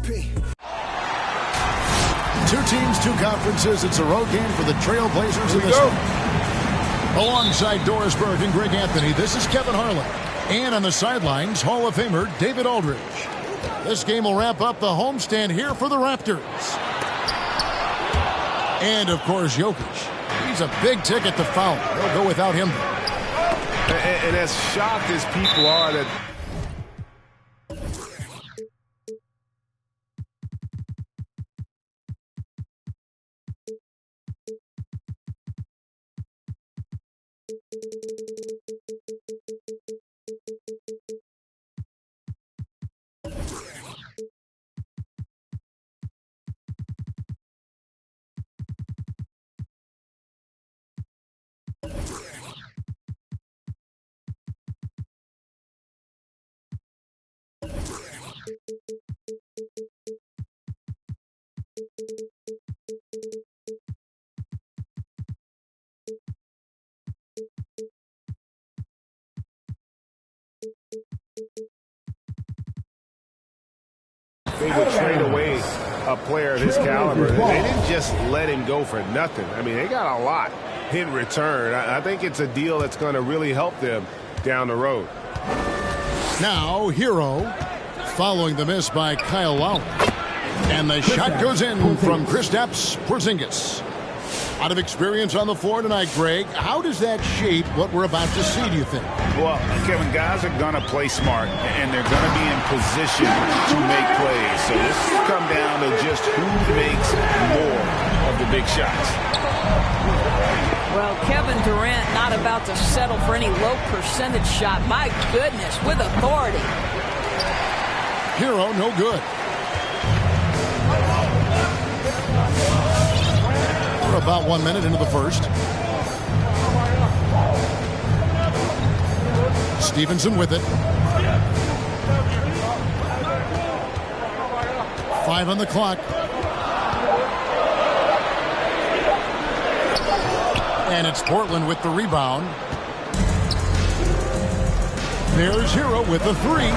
Two teams, two conferences. It's a road game for the Trailblazers in this one. Alongside Doris Burke and Greg Anthony, this is Kevin Harlan. And on the sidelines, Hall of Famer David Aldridge. This game will wrap up the homestand here for the Raptors. And, of course, Jokic. He's a big ticket to foul. They'll go without him. And as shocked as people are that... They would trade away a player of his caliber. They didn't just let him go for nothing. I mean, they got a lot in return. I think it's a deal that's going to really help them down the road. Now, Hero, following the miss by Kyle Lowry. And the shot goes in from Kristaps Porzingis. Out of experience on the floor tonight, Greg, how does that shape what we're about to see, do you think? Well, Kevin, guys are going to play smart, and they're going to be in position to make plays. So this will come down to just who makes more of the big shots. Well, Kevin Durant not about to settle for any low percentage shot. My goodness, with authority. Hero, no good. We're about 1 minute into the first. Stevenson with it. 5 on the clock. And it's Portland with the rebound. There's Hero with the 3.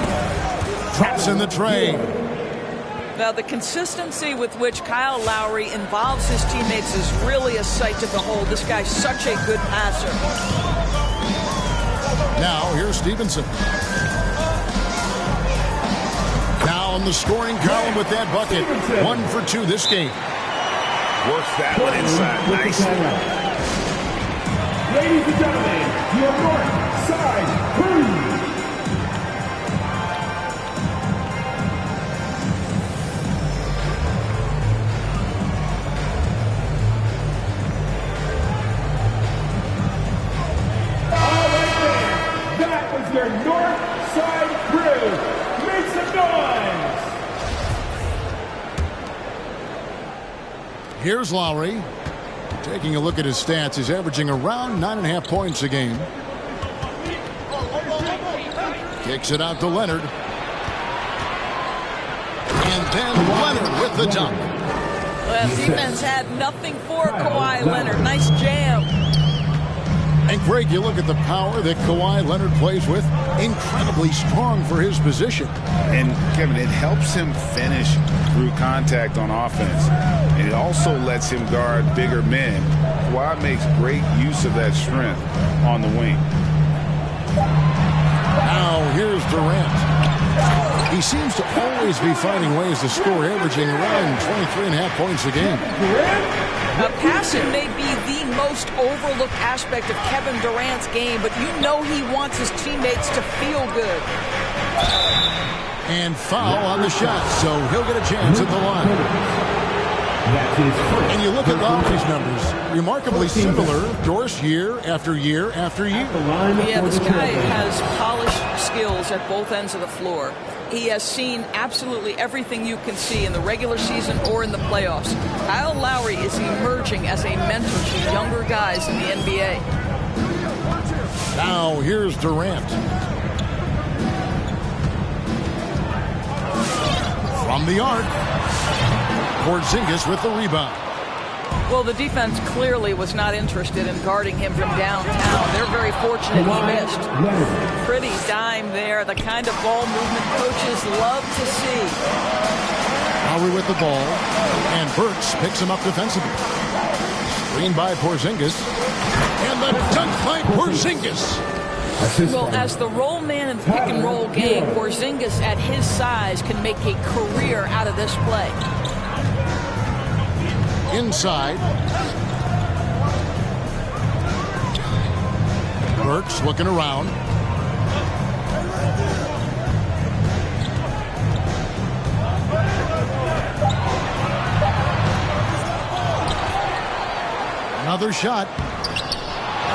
Traps in the tray. Now, the consistency with which Kyle Lowry involves his teammates is really a sight to behold. This guy's such a good passer. Now, here's Stevenson. Now on the scoring column with that bucket. 1 for 2 this game. Works that one inside nicely. Ladies and gentlemen, your North Side Crew. Your North Side Crew, make some noise! Here's Lowry. Taking a look at his stats, he's averaging around 9.5 points a game. Kicks it out to Leonard. And then Leonard with the dunk. Well, defense had nothing for Kawhi Leonard. Nice jam. And, Greg, you look at the power that Kawhi Leonard plays with. Incredibly strong for his position. And, Kevin, it helps him finish through contact on offense. And it also lets him guard bigger men. Kawhi makes great use of that strength on the wing. Now, here's Durant. He seems to always be finding ways to score, averaging around 23.5 points a game. Passing may be the most overlooked aspect of Kevin Durant's game, but you know he wants his teammates to feel good. And foul on the shot, so he'll get a chance at the line. And you look at Lowry's numbers, remarkably similar, Doris, year after year after year. Yeah, this guy has polished skills at both ends of the floor. He has seen absolutely everything you can see in the regular season or in the playoffs. Kyle Lowry is emerging as a mentor to younger guys in the NBA. Now here's Durant. From the arc. Porzingis with the rebound. Well, the defense clearly was not interested in guarding him from downtown. They're very fortunate he missed. Pretty dime there, the kind of ball movement coaches love to see. Lowry with the ball. And Burks picks him up defensively. Screen by Porzingis. And the dunk by Porzingis. Well, as the roll man in the pick-and-roll game, Porzingis at his size can make a career out of this play. Inside. Burks looking around. Another shot.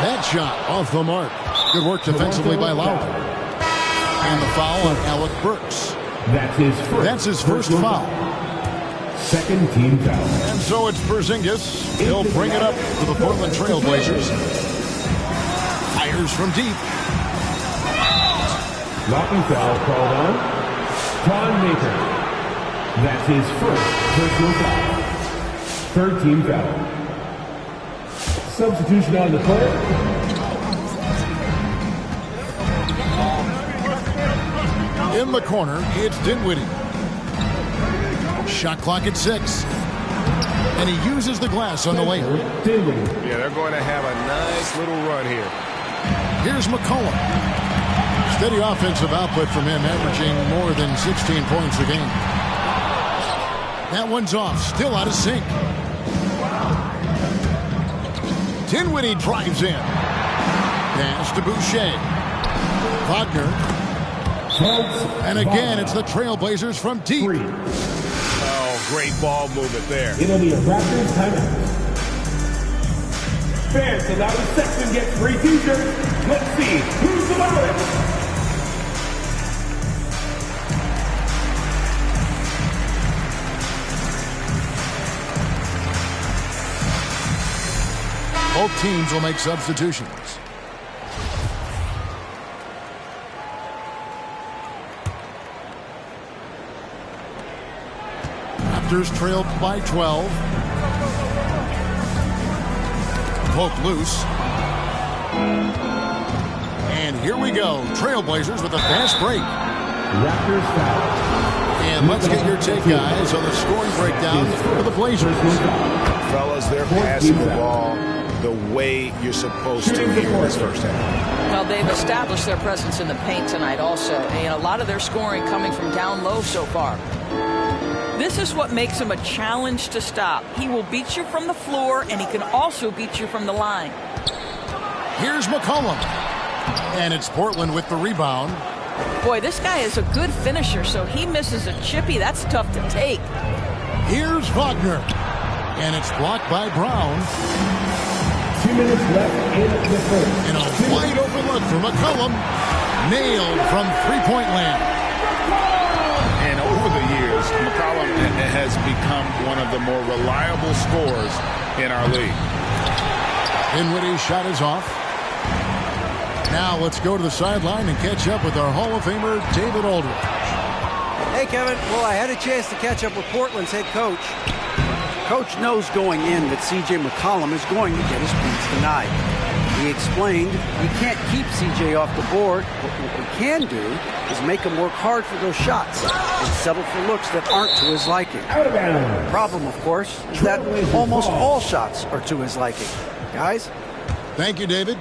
That shot off the mark. Good work defensively by Lowry. And the foul on Alec Burks. That's his first foul. Second team foul. And so it's Porzingis. He'll bring it up to the Portland Trail Blazers. Fires from deep. Blocking foul called on Thon Maker. That's his first personal foul. Third team foul. Substitution on the play. In the corner, it's Dinwiddie. Shot clock at 6. And he uses the glass on the layup. Yeah, they're going to have a nice little run here. Here's McCollum. Steady offensive output from him, averaging more than 16 points a game. That one's off, still out of sync. Dinwiddie drives in. Pass to Boucher. Wagner. And again, it's the Trailblazers from deep. Oh, great ball movement there. It'll be a Raptors timeout. Fans, allow the Sexton gets free t-shirts. Let's see who's about it. Both teams will make substitutions. Raptors trail by 12. Poke loose. And here we go. Trailblazers with a fast break. Raptors foul. And let's get your take, guys, on the scoring breakdown for the Blazers. Fellas, they're passing the ball the way you're supposed to here in this first half. Well, they've established their presence in the paint tonight also. And a lot of their scoring coming from down low so far. This is what makes him a challenge to stop. He will beat you from the floor, and he can also beat you from the line. Here's McCollum. And it's Portland with the rebound. Boy, this guy is a good finisher, so he misses a chippy. That's tough to take. Here's Wagner. And it's blocked by Brown. 2 minutes left in the first. And a wide open look for McCollum. Nailed from three-point land. And over the years, McCollum has become one of the more reliable scorers in our league. Dinwiddie's shot is off. Now let's go to the sideline and catch up with our Hall of Famer, David Aldridge. Hey, Kevin. Well, I had a chance to catch up with Portland's head coach. Coach knows going in that C.J. McCollum is going to get his points tonight. He explained he can't keep C.J. off the board, but what we can do is make him work hard for those shots and settle for looks that aren't to his liking. The problem, of course, is that almost all shots are to his liking. Guys? Thank you, David.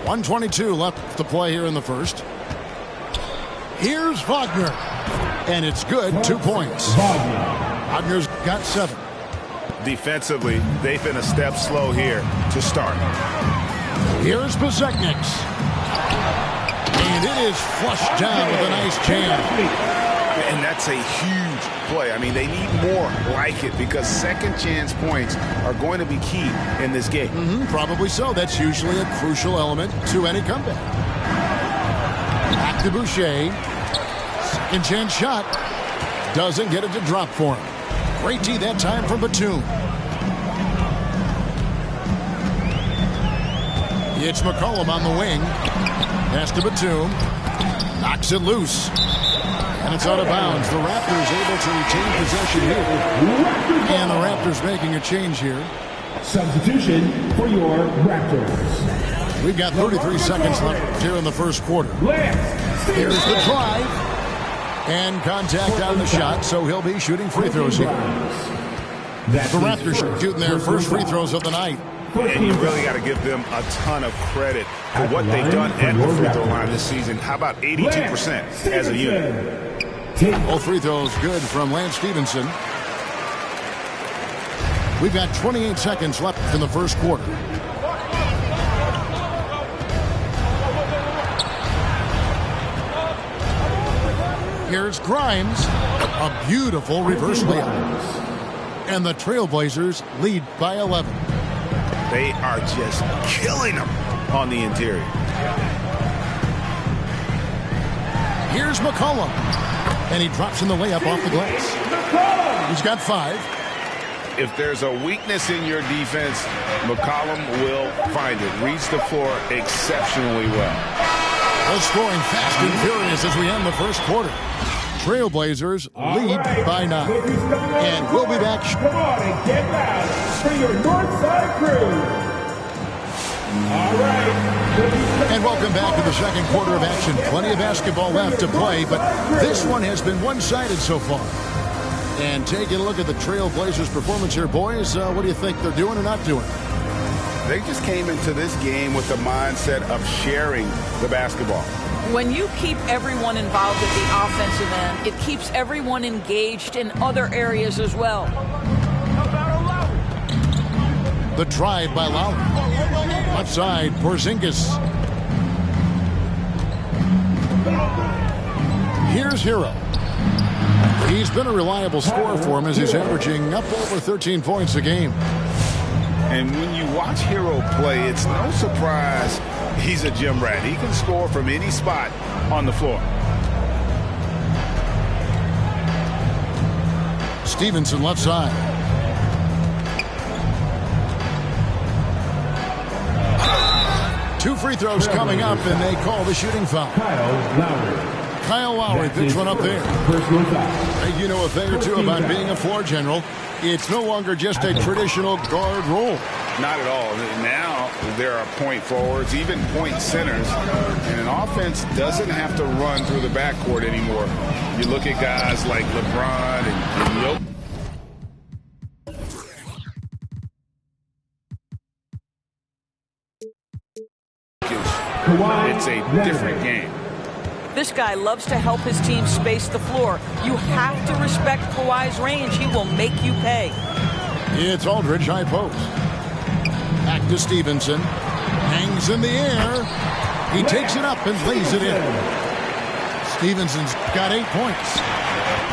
1:22 left to play here in the first. Here's Wagner. And it's good, 2 points. Wagner's got 7. Defensively, they've been a step slow here to start. Here's Bezekniks. And it is flushed down with a nice jam. And that's a huge play. I mean, they need more like it because second chance points are going to be key in this game. Probably so. That's usually a crucial element to any comeback. Back to Boucher. Second chance shot. Doesn't get it to drop for him. Great D that time from Batum. It's McCollum on the wing. Pass to Batum. Knocks it loose. And it's out of bounds. The Raptors able to retain possession here. And the Raptors making a change here. Substitution for your Raptors. We've got 33 seconds left here in the first quarter. Here's the drive. And contact on the shot, so he'll be shooting free throws here. The Raptors shooting their first free throws of the night. And you really got to give them a ton of credit for what they've done at the free throw line this season. How about 82% as a unit? Both free throws good from Lance Stevenson. We've got 28 seconds left in the first quarter. Here's Grimes. A beautiful reverse layup. And the Trailblazers lead by 11. They are just killing them on the interior. Here's McCollum. And he drops in the layup off the glass. He's got 5. If there's a weakness in your defense, McCollum will find it. Reads the floor exceptionally well. Well, scoring fast and furious as we end the first quarter. Trailblazers lead by 9. And we'll be back. Come on and get loud for your Northside crew. All right. And welcome back to the second quarter of action. Plenty of basketball left to play, but this one has been one-sided so far. And taking a look at the Trailblazers' performance here, boys, what do you think they're doing or not doing? They just came into this game with the mindset of sharing the basketball. When you keep everyone involved at the offensive end, it keeps everyone engaged in other areas as well. The drive by Lowry. Left side, Porzingis. Here's Hero. He's been a reliable scorer for him as he's averaging up over 13 points a game. And when you watch Hero play, it's no surprise he's a gym rat. He can score from any spot on the floor. Stevenson left side. Two free throws coming up, and they call the shooting foul. Kyle Lowry picks one up there. Hey, you know a thing or two about being a floor general. It's no longer just a traditional guard role. Not at all. Now there are point forwards, even point centers, and an offense doesn't have to run through the backcourt anymore. You look at guys like LeBron and Jokic. It's a different game. This guy loves to help his team space the floor. You have to respect Kawhi's range. He will make you pay. It's Aldridge, high post. Back to Stevenson. Hangs in the air. He takes it up and lays it in. Stevenson's got 8 points.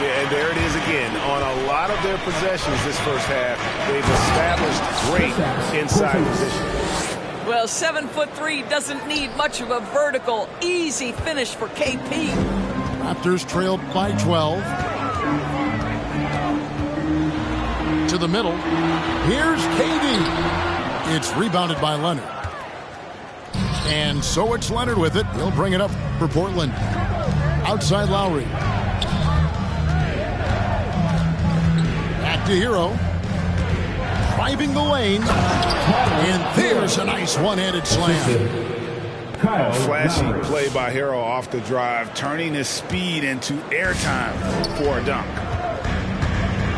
Yeah, and there it is again. On a lot of their possessions this first half, they've established great inside position. Well, 7'3" doesn't need much of a vertical, easy finish for KP. Raptors trailed by 12. To the middle. Here's KD. It's rebounded by Leonard. And so it's Leonard with it. He'll bring it up for Portland. Outside Lowry. Back to Hero. Driving the lane. And there's a nice one-handed slam. Flashy play by Hero off the drive, turning his speed into airtime for a dunk.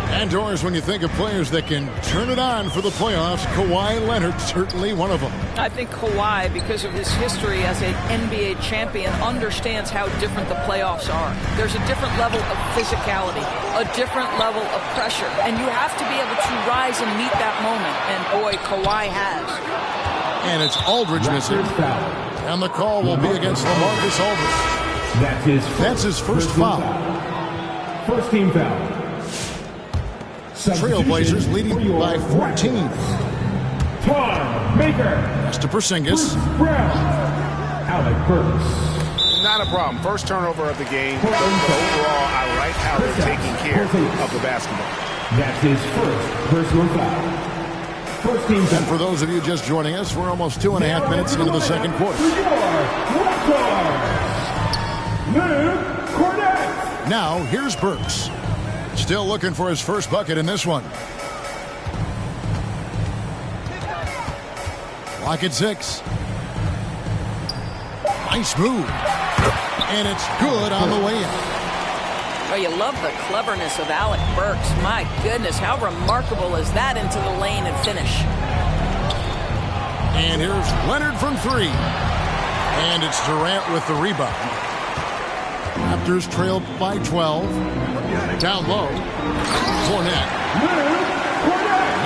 And Doris, when you think of players that can turn it on for the playoffs, Kawhi Leonard certainly one of them. I think Kawhi, because of his history as an NBA champion, understands how different the playoffs are. There's a different level of physicality, a different level of pressure, and you have to be able to rise and meet that moment, and boy, Kawhi has. And it's Aldridge missing, and the call will be against LaMarcus Aldridge. That's his first foul. First team foul. Trailblazers leading by 14. Time maker. Pass to Porzingis. Alec Burks. Not a problem. First turnover of the game. But overall, I like how they're taking care of the basketball. That's his first personal foul. First team foul. And for those of you just joining us, we're almost 2.5 minutes into the second quarter. Now, here's Burks. Still looking for his first bucket in this one. Clock at 6. Nice move. And it's good on the way in. Oh, you love the cleverness of Alec Burks. My goodness, how remarkable is that into the lane and finish. And here's Leonard from three. And it's Durant with the rebound. Raptors trailed by 12. Down low. Fournette.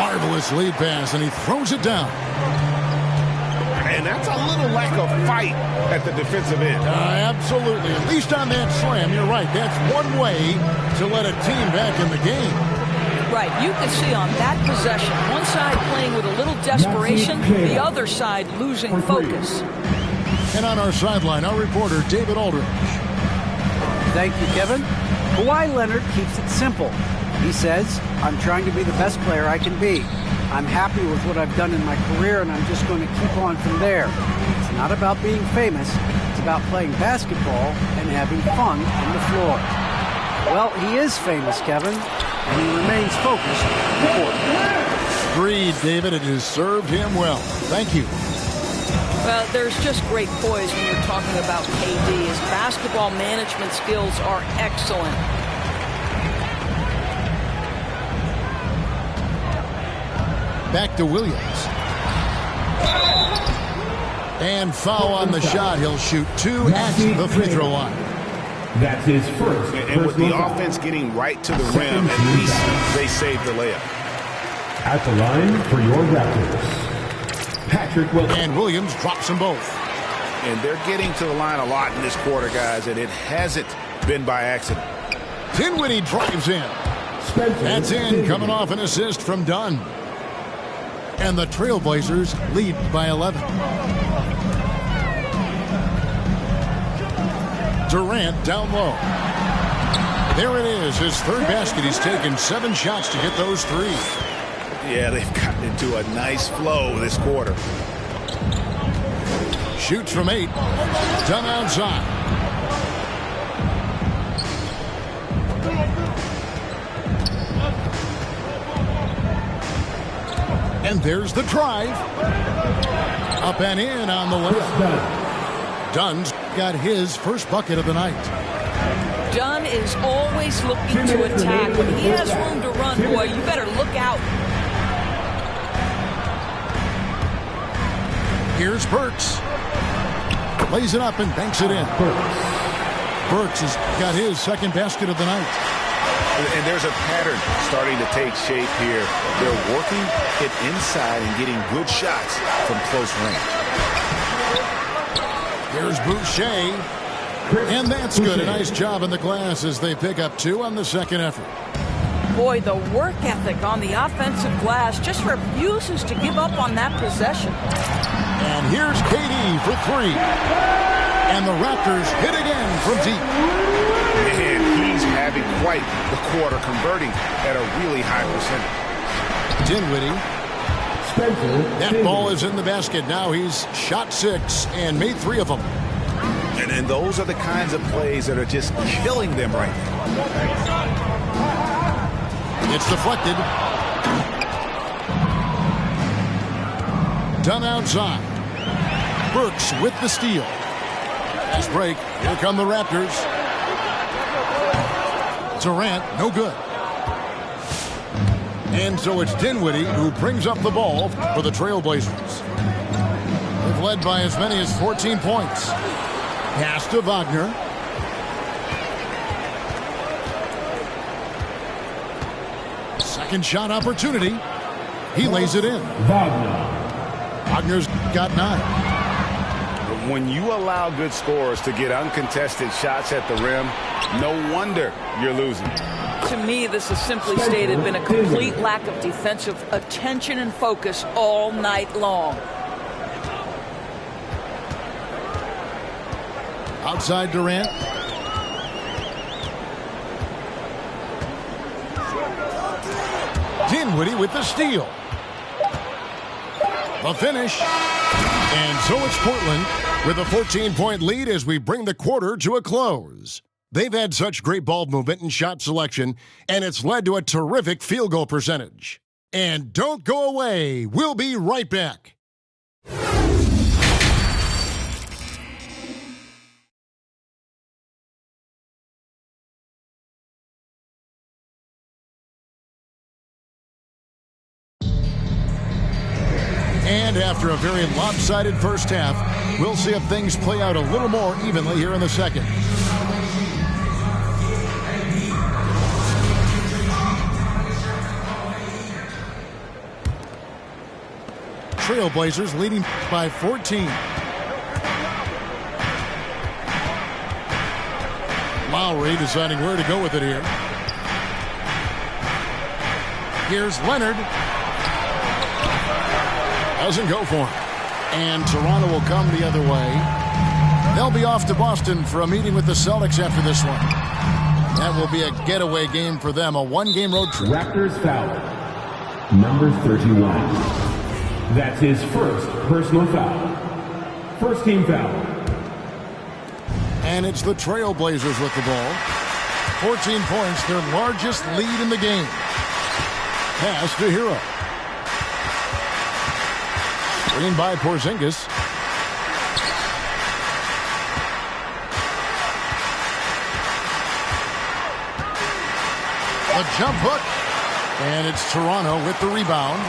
Marvelous lead pass, and he throws it down. And that's a little lack of fight at the defensive end. Absolutely. At least on that slam, you're right. That's one way to let a team back in the game. Right. You can see on that possession, one side playing with a little desperation, the other side losing focus. And on our sideline, our reporter, David Aldridge. Thank you, Kevin. Kawhi Leonard keeps it simple. He says, I'm trying to be the best player I can be. I'm happy with what I've done in my career, and I'm just going to keep on from there. It's not about being famous. It's about playing basketball and having fun on the floor. Well, he is famous, Kevin, and he remains focused. Agreed, David. It has served him well. Thank you. Well, there's just great poise when you're talking about KD. His basketball management skills are excellent. Back to Williams. And foul on the shot. He'll shoot two at the free throw line. That's his first. And with the offense getting right to the rim, at least they saved the layup. At the line for your Raptors, Patrick Williams. And Williams drops them both. And they're getting to the line a lot in this quarter, guys, and it hasn't been by accident. Dinwiddie drives in. That's in, coming off an assist from Dunn. And the Trailblazers lead by 11. Durant down low. There it is, his third basket. He's taken 7 shots to get those 3. Yeah, they've gotten into a nice flow this quarter. Shoots from 8. Done outside. And there's the drive. Up and in on the layup. Dunn's got his first bucket of the night. Dunn is always looking to attack. When he has room to run, boy, you better look out. Here's Burks. Lays it up and banks it in. Burks has got his second basket of the night. And there's a pattern starting to take shape here. They're working it inside and getting good shots from close range. Here's Boucher. And that's good. A nice job in the glass as they pick up 2 on the second effort. Boy, the work ethic on the offensive glass just refuses to give up on that possession. And here's KD for 3. And the Raptors hit again from deep. And he's having quite the quarter, converting at a really high percentage. Dinwiddie. That ball is in the basket. Now he's shot 6 and made 3 of them. And those are the kinds of plays that are just killing them right now. It's deflected. Done outside. Burks with the steal. Nice break. Here come the Raptors. Durant, no good. And so it's Dinwiddie who brings up the ball for the Trailblazers. They've led by as many as 14 points. Pass to Wagner. Second shot opportunity. He lays it in. Wagner's got 9. When you allow good scorers to get uncontested shots at the rim, no wonder you're losing. To me, this has simply stated been a complete lack of defensive attention and focus all night long. Outside Durant. Dinwiddie with the steal. The finish. And so it's Portland with a 14-point lead as we bring the quarter to a close. They've had such great ball movement and shot selection, and it's led to a terrific field goal percentage. And don't go away. We'll be right back. And after a very lopsided first half, we'll see if things play out a little more evenly here in the second. Trailblazers leading by 14. Lowry deciding where to go with it here. Here's Leonard. Doesn't go for him. And Toronto will come the other way. They'll be off to Boston for a meeting with the Celtics after this one. That will be a getaway game for them, a one-game road trip. Raptors foul. Number 31. That's his first personal foul. First team foul. And it's the Trailblazers with the ball. 14 points, their largest lead in the game. Pass to Hero. Screen by Porzingis. A jump hook. And it's Toronto with the rebound.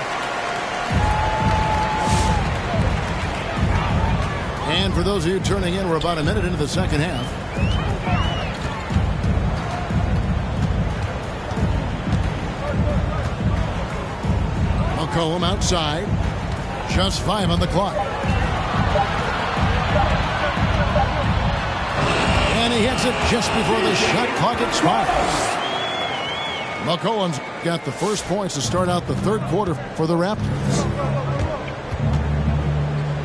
And for those of you turning in, we're about a minute into the second half. McCollum outside. Just 5 on the clock. And he hits it just before the shot clock expires. McCollum's got the first points to start out the third quarter for the Raptors.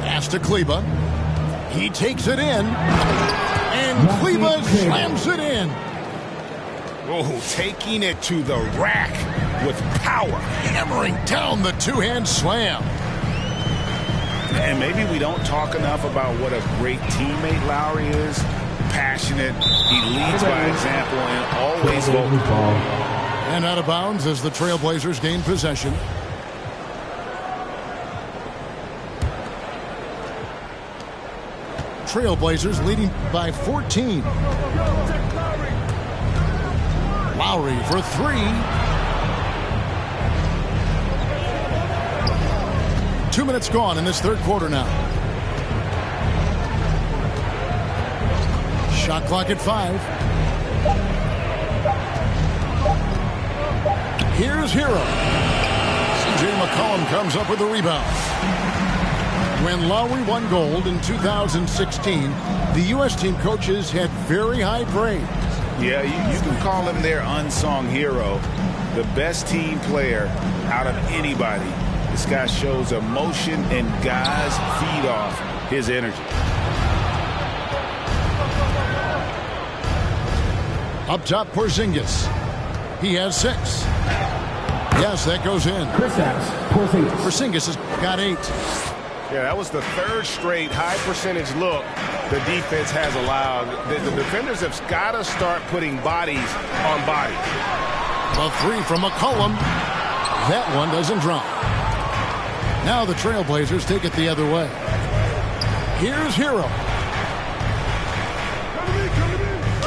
Pass to Kleba. He takes it in. And Kleba slams it in. Oh, taking it to the rack with power. Hammering down the two-hand slam. And maybe we don't talk enough about what a great teammate Lowry is. Passionate. He leads by example and always vocal. And out of bounds as the Trailblazers gain possession. Trailblazers leading by 14. Lowry for 3. 2 minutes gone in this third quarter now. Shot clock at 5. Here's Hero. C.J. McCollum comes up with the rebound. When Lowry won gold in 2016, the U.S. team coaches had very high praise. Yeah, you can call him their unsung hero. The best team player out of anybody. This guy shows emotion and guys feed off his energy. Up top, Porzingis. He has 6. Yes, that goes in. Porzingis has got 8. Yeah, that was the third straight high percentage look the defense has allowed. The defenders have got to start putting bodies on bodies. A 3 from McCollum. That one doesn't drop. Now the Trailblazers take it the other way. Here's Hero.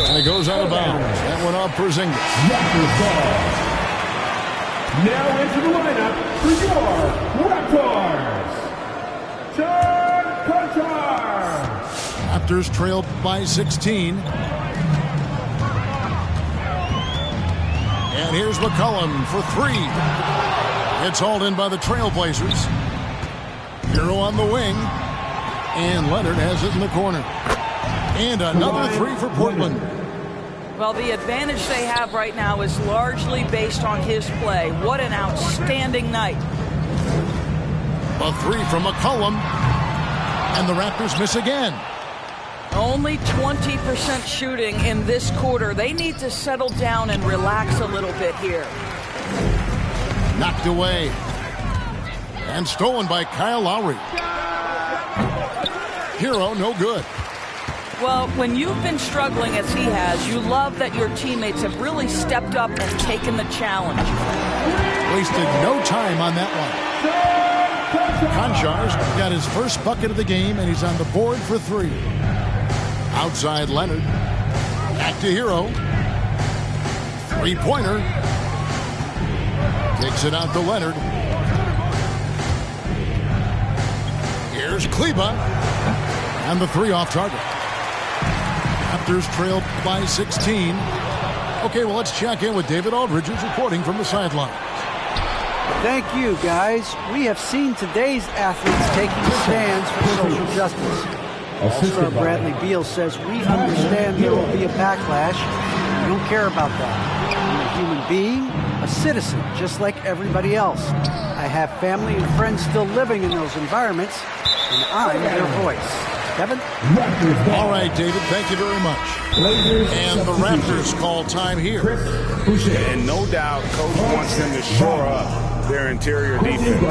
And it goes out of bounds. That one off Porzingis. Now into the lineup for your Raptors. Raptors trailed by 16. And here's McCollum for 3. It's hauled in by the Trailblazers. Hero on the wing. And Leonard has it in the corner. And another 3 for Portland. Well, the advantage they have right now is largely based on his play. What an outstanding night. A 3 from McCollum. And the Raptors miss again. Only 20% shooting in this quarter. They need to settle down and relax a little bit here. Knocked away. And stolen by Kyle Lowry. Hero, no good. Well, when you've been struggling as he has, you love that your teammates have really stepped up and taken the challenge. Wasted no time on that one. Konchar's got his first bucket of the game, and he's on the board for 3. Outside Leonard. Back to Hero. 3-pointer. Takes it out to Leonard. Here's Kleba. And the 3 off target. Raptors trail by 16. Okay, well, let's check in with David Aldridge, who's reporting from the sideline. Thank you, guys. We have seen today's athletes taking stands for social justice. All-Star Bradley Beal says, we understand there will be a backlash. We don't care about that. I'm a human being, a citizen, just like everybody else. I have family and friends still living in those environments, and I'm their voice. Kevin? All right, David, thank you very much. And the Raptors call time here. And no doubt, Coach wants them to shore up their interior defense.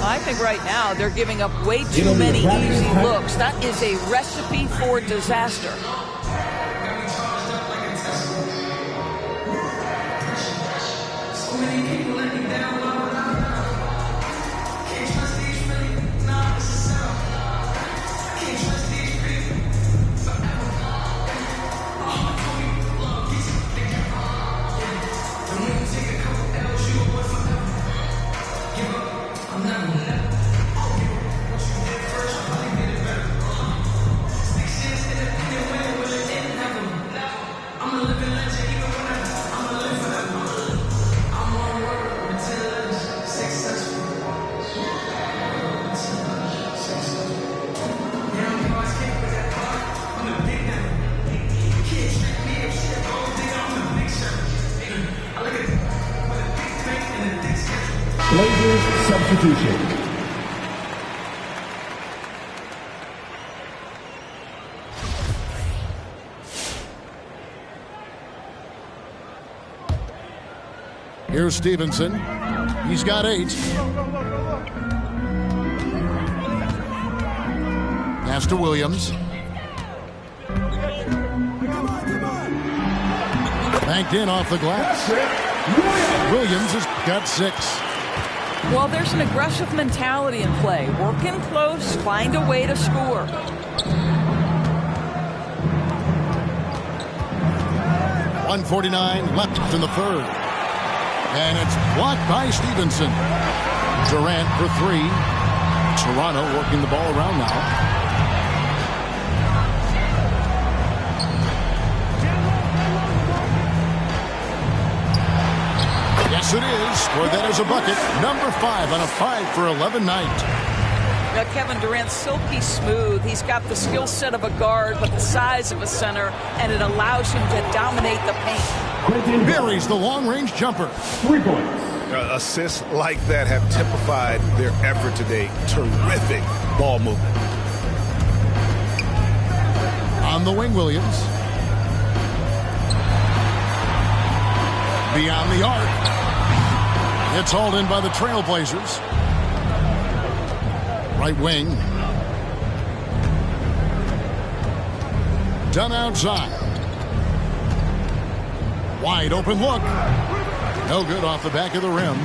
I think right now they're giving up way too many easy looks. That is a recipe for disaster. Blazers substitution. Here's Stevenson. He's got 8. Pass to Williams. Banked in off the glass. Williams has got 6. Well, there's an aggressive mentality in play. Work in close, find a way to score. .149 left in the third. And it's blocked by Stevenson. Durant for 3. Toronto working the ball around now. Yes, it is. Scored that as a bucket. Number 5 on a 5-for-11 night. Now, Kevin Durant's silky smooth. He's got the skill set of a guard, but the size of a center, and it allows him to dominate the paint. Buries the long-range jumper. 3 points. Assists like that have typified their effort today. Terrific ball movement. On the wing, Williams. Beyond the arc. It's hauled in by the Trailblazers. Right wing. Done outside. Wide open look. No good off the back of the rim.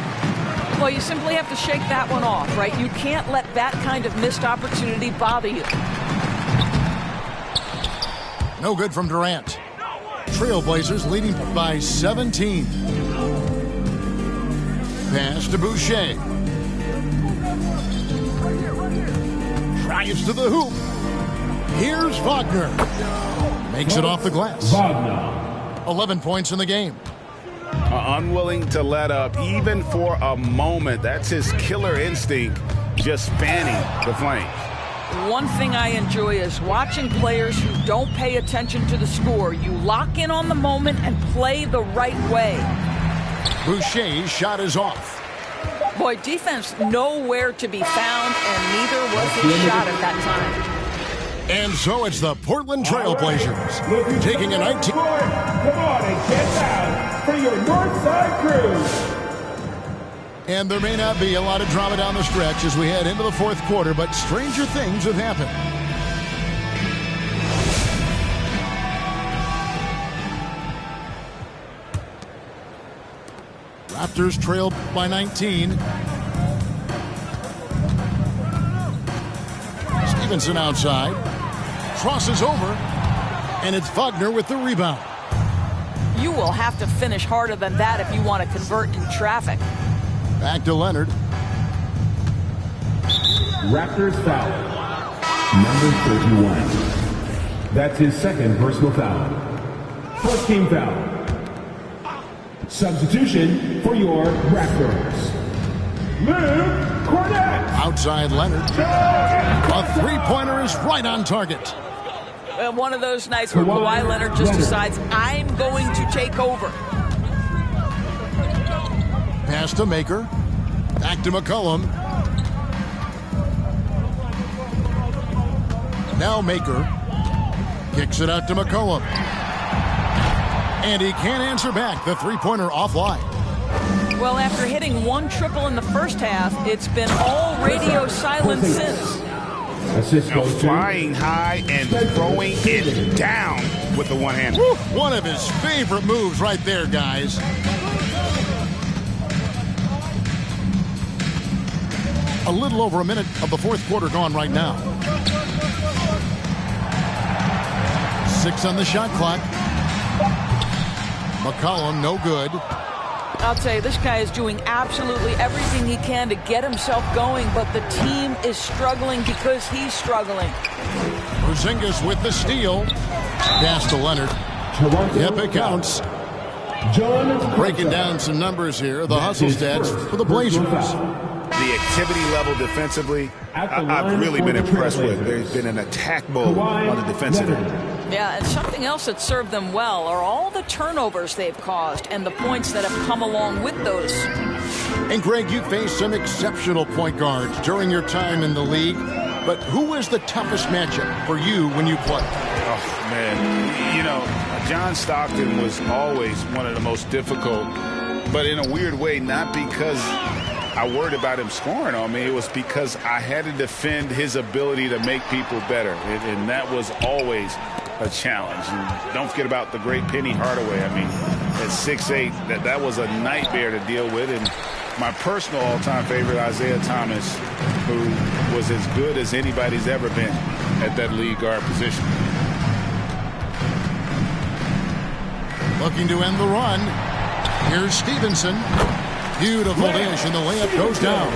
Well, you simply have to shake that one off, right? You can't let that kind of missed opportunity bother you. No good from Durant. Trailblazers leading by 17. Pass to Boucher. Drives to the hoop. Here's Wagner. Makes it off the glass. 11 points in the game. Unwilling to let up even for a moment. That's his killer instinct, just fanning the flames. One thing I enjoy is watching players who don't pay attention to the score. You lock in on the moment and play the right way. Boucher's shot is off. Boy, defense nowhere to be found, and neither was his shot at that time. And so it's the Portland Trailblazers taking a 19. Come on and get down for your Northside Crew. And there may not be a lot of drama down the stretch as we head into the fourth quarter, but stranger things have happened. Raptors trail by 19. Stevenson outside. Crosses over. And it's Wagner with the rebound. You will have to finish harder than that if you want to convert in traffic. Back to Leonard. Raptors foul. Number 31. That's his second personal foul. First team foul. Substitution for your Raptors. Luke Cornett. Outside Leonard. A three-pointer is right on target. One of those nights where Kawhi Leonard just decides, I'm going to take over. Pass to Maker. Back to McCollum. Now Maker. Kicks it out to McCollum. And he can't answer back. The three-pointer offline. Well, after hitting one triple in the first half, it's been all radio silent since. Now flying high and throwing it down with the one-hander. One of his favorite moves right there, guys. A little over a minute of the fourth quarter gone right now. 6 on the shot clock. McCollum, no good. I'll tell you, this guy is doing absolutely everything he can to get himself going, but the team is struggling because he's struggling. Porzingis with the steal. Pass to Leonard. Yep, it counts. Breaking down some numbers here. The hustle stats for the Blazers. The activity level defensively, I've really been impressed with. There's been an attack mode on the defensive end. Yeah, and something else that served them well are all the turnovers they've caused and the points that have come along with those. And Greg, you faced some exceptional point guards during your time in the league, but who was the toughest matchup for you when you played? Oh, man, you know, John Stockton was always one of the most difficult, but in a weird way, not because I worried about him scoring on me. It was because I had to defend his ability to make people better, and that was always a challenge. And don't forget about the great Penny Hardaway. I mean, at 6'8", that was a nightmare to deal with. And my personal all-time favorite, Isaiah Thomas, who was as good as anybody's ever been at that lead guard position. Looking to end the run. Here's Stevenson. Beautiful dish, and the layup goes down.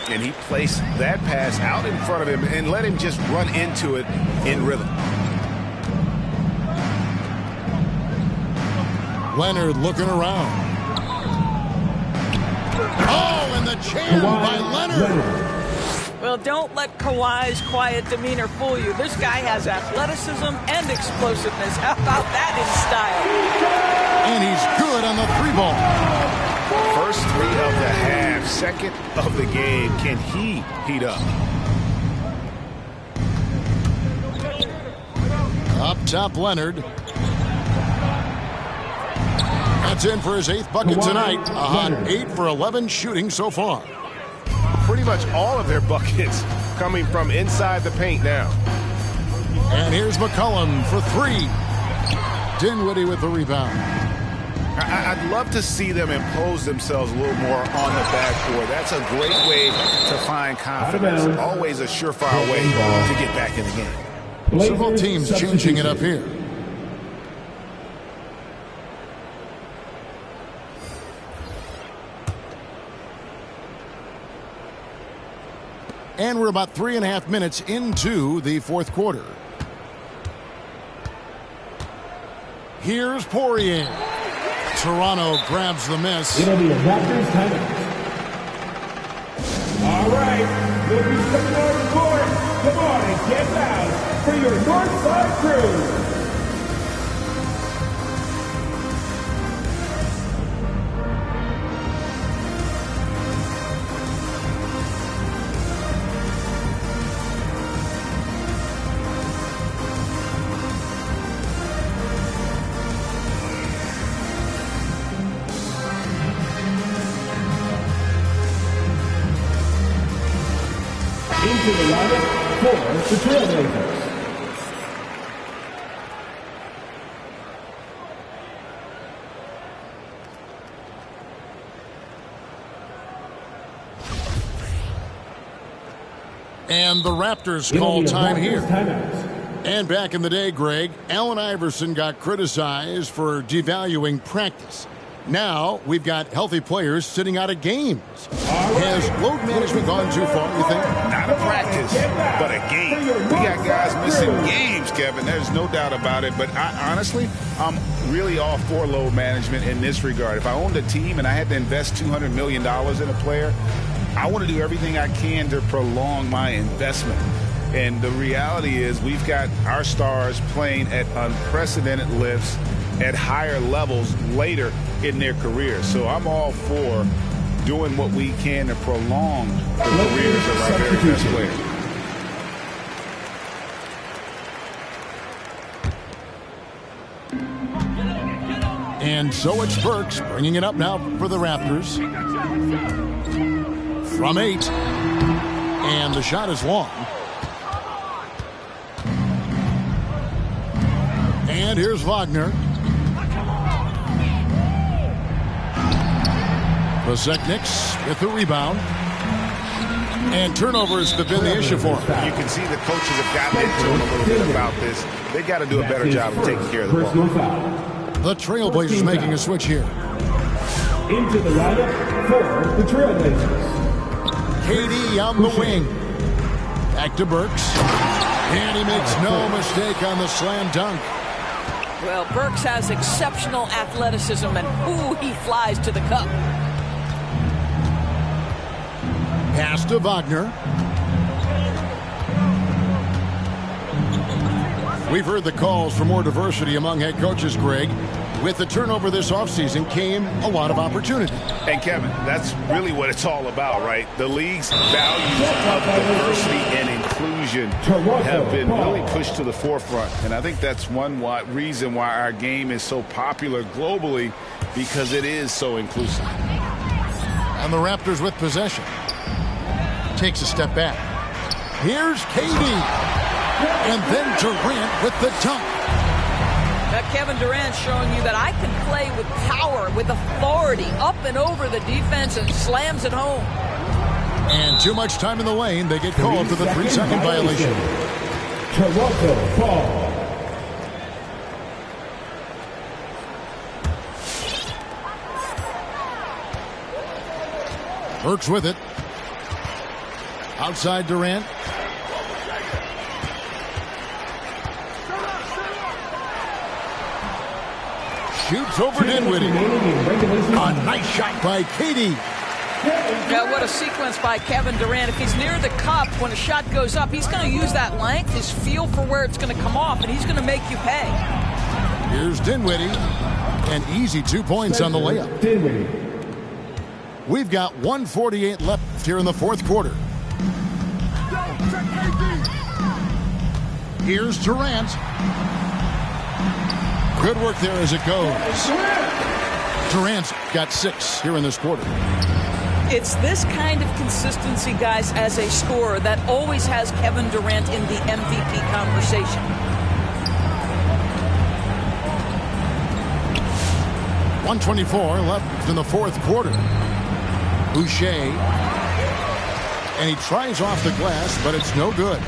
And he placed that pass out in front of him and let him just run into it in rhythm. Leonard looking around. Oh, and the jam by Leonard. Well, don't let Kawhi's quiet demeanor fool you. This guy has athleticism and explosiveness. How about that in style? And he's good on the three ball. First three of the half, second of the game. Can he heat up? Up top, Leonard. That's in for his 8th bucket tonight. A hot 8 for 11 shooting so far. Pretty much all of their buckets coming from inside the paint now. And here's McCollum for 3. Dinwiddie with the rebound. I'd love to see them impose themselves a little more on the backboard. That's a great way to find confidence. Always a surefire way to get back in the game. Several teams changing it up here. And we're about 3.5 minutes into the fourth quarter. Here's Poirier. Toronto grabs the miss. It'll be a Raptors timeout. All right, we'll be stepping on the court. Come on and get loud for your Northside crew. Into the lineup for the Trailblazers. And the Raptors call time here. And back in the day, Greg, Allen Iverson got criticized for devaluing practice. Now we've got healthy players sitting out of games. Has load management gone too far, you think? Not a practice, but a game. We got guys missing games, Kevin. There's no doubt about it. But honestly, I'm really all for load management in this regard. If I owned a team and I had to invest $200 million in a player, I want to do everything I can to prolong my investment. And the reality is we've got our stars playing at unprecedented lifts at higher levels later in their career. So I'm all for doing what we can to prolong the careers of our very best players. And so it's Burks bringing it up now for the Raptors. From 8. And the shot is long. And here's Wagner. Kozekniks with the rebound. And turnovers have been the issue for him. You can see the coaches have gotten into him a little bit about this. They've got to do a better job of taking care of the ball. The Trailblazers making a switch here. Into the lineup for the Trailblazers. KD on the wing. Back to Burks. And he makes no mistake on the slam dunk. Well, Burks has exceptional athleticism, and ooh, he flies to the cup. Pass to Wagner. We've heard the calls for more diversity among head coaches, Greg. With the turnover this offseason came a lot of opportunity. And Kevin, that's really what it's all about, right? The league's values of diversity and inclusion have been really pushed to the forefront. And I think that's one reason why our game is so popular globally, because it is so inclusive. And the Raptors with possession. Takes a step back. Here's KD. And then Durant with the dunk. Kevin Durant showing you that I can play with power, with authority, up and over the defense, and slams it home. And too much time in the lane. They get called for the 3-second violation. Toronto ball. Burks with it. Outside Durant. Shoots over Dinwiddie. A nice shot by KD. Yeah, what a sequence by Kevin Durant. If he's near the cup, when a shot goes up, he's going to use that length, his feel for where it's going to come off, and he's going to make you pay. Here's Dinwiddie. An easy 2 points on the layup. Dinwiddie. We've got 1:48 left here in the fourth quarter. Here's Durant. Good work there as it goes. Durant's got 6 here in this quarter. It's this kind of consistency, guys, as a scorer that always has Kevin Durant in the MVP conversation. .124 left in the fourth quarter. Boucher. And he tries off the glass, but it's no good.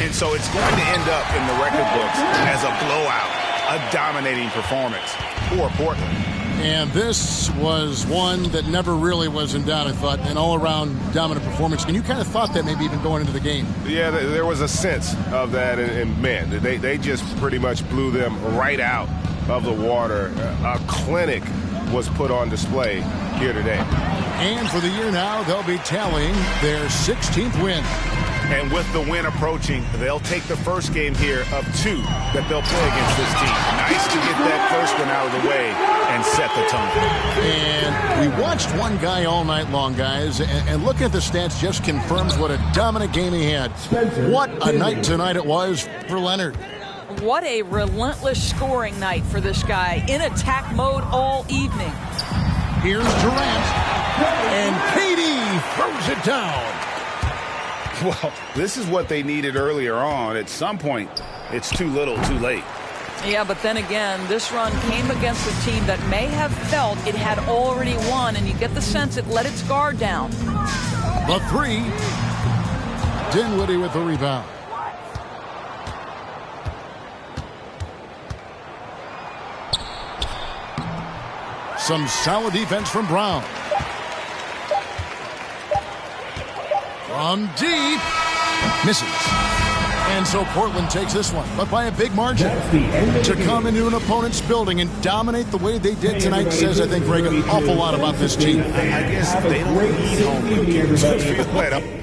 And so it's going to end up in the record books as a blowout, a dominating performance for Portland. And this was one that never really was in doubt, I thought, an all-around dominant performance. And you kind of thought that maybe even going into the game. Yeah, there was a sense of that, and man, they just pretty much blew them right out of the water. A clinic was put on display here today. And for the year now, they'll be tallying their 16th win. And with the win approaching, they'll take the first game here of 2 that they'll play against this team. Nice to get that first one out of the way and set the tone. And we watched one guy all night long, guys, and looking at the stats just confirms what a dominant game he had. What a night tonight it was for Leonard. What a relentless scoring night for this guy, in attack mode all evening. Here's Durant, and KD throws it down. Well, this is what they needed earlier on. At some point, it's too little, too late. Yeah, but then again, this run came against a team that may have felt it had already won, and you get the sense it let its guard down. The 3. Dinwiddie with the rebound. Some solid defense from Brown. From deep. Misses. And so Portland takes this one, but by a big margin. To come into an opponent's building and dominate the way they did tonight says, I think, Greg, an awful lot about this team. I guess they don't need home cooking. Feel better.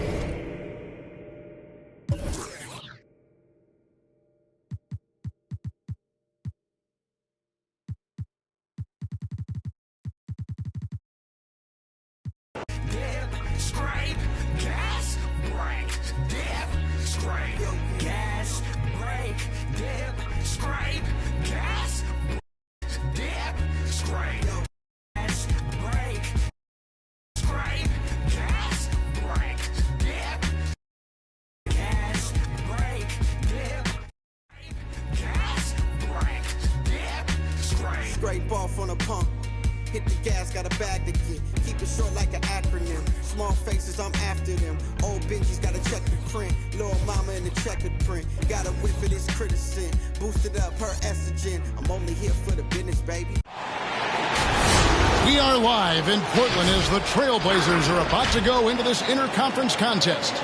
Scrape off on a pump. Hit the gas, got a bag to get. Keep it short like an acronym. Small faces, I'm after them. Old Benji's got a check to print. Little mama in the checkered print. Got a whip for this criticism. Boosted up her estrogen. I'm only here for the business, baby. We are live in Portland as the Trailblazers are about to go into this interconference contest.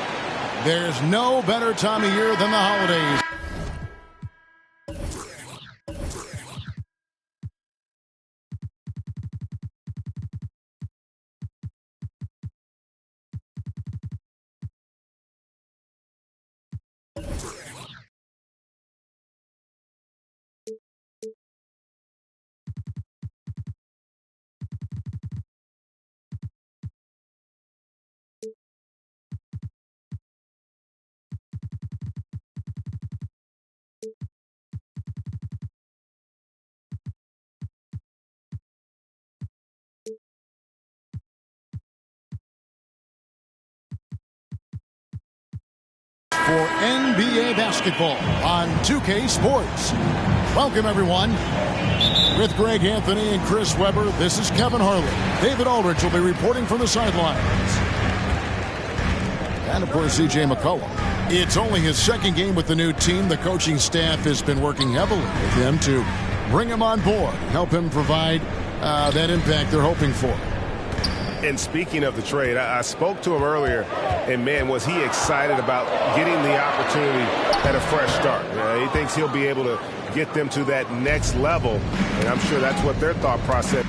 There's no better time of year than the holidays. For NBA basketball on 2K Sports. Welcome, everyone. With Greg Anthony and Chris Webber, this is Kevin Harlan. David Aldridge will be reporting from the sidelines. And, of course, CJ McCollum. It's only his second game with the new team. The coaching staff has been working heavily with him to bring him on board, help him provide that impact they're hoping for. And speaking of the trade, I spoke to him earlier, and, man, was he excited about getting the opportunity at a fresh start. He thinks he'll be able to get them to that next level, and I'm sure that's what their thought process.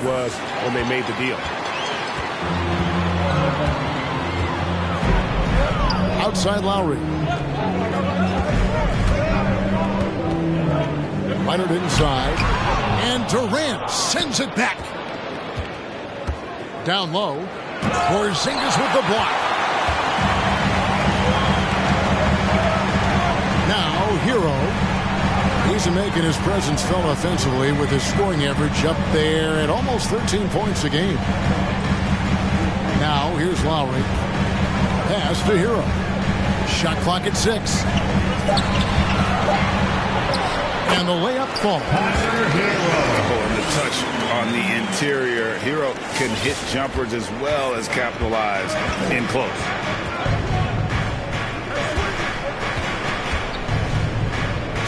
Was when they made the deal. Outside Lowry. Leonard inside. And Durant sends it back. Down low. Porzingis with the block. Now, Hero. He's making his presence felt offensively with his scoring average up there at almost 13 points a game. Now, here's Lowry. Pass to Hero. Shot clock at 6. And the layup falls. And the touch on the interior. Hero can hit jumpers as well as capitalize in close.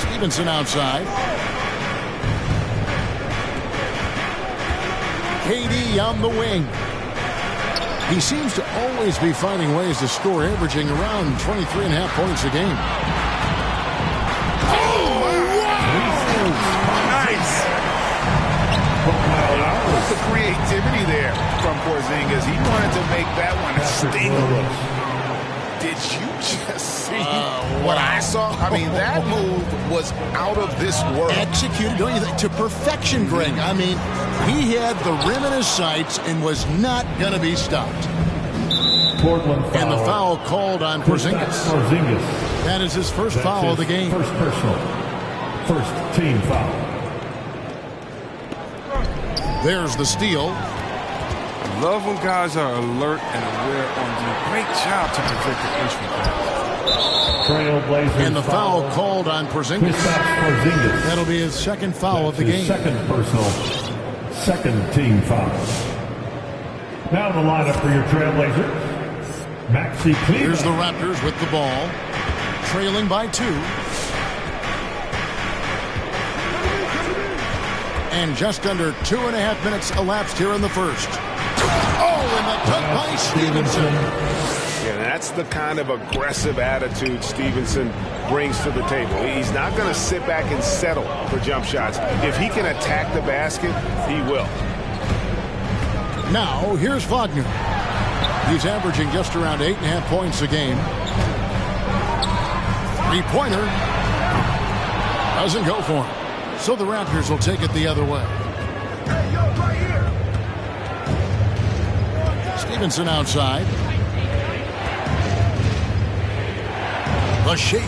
Stevenson outside. KD on the wing. He seems to always be finding ways to score, averaging around 23.5 points a game. Oh, wow! Nice! The creativity there from Porzingis. He wanted to make that one sting. Did you just see what I saw? I mean, that move was out of this world. Executed, don't you think, to perfection, Greg. I mean, he had the rim in his sights and was not going to be stopped. And the foul called on Porzingis. That is his first foul of the game. First personal. First team foul. There's the steal. Love when guys are alert and aware on the great job to prevent the entry pass. Trailblazers. And the foul called on Porzingis. That'll be his second foul of the game. Second personal, second team foul. Now the lineup for your Trailblazers. Maxi Kleber. Here's the Raptors with the ball, trailing by 2. And just under 2.5 minutes elapsed here in the first. Oh, and the dunk by Stevenson. Yeah, that's the kind of aggressive attitude Stevenson brings to the table. He's not going to sit back and settle for jump shots. If he can attack the basket, he will. Now, here's Wagner. He's averaging just around 8.5 points a game. Three-pointer doesn't go for him. So the Raptors will take it the other way. Stevenson outside. The shake.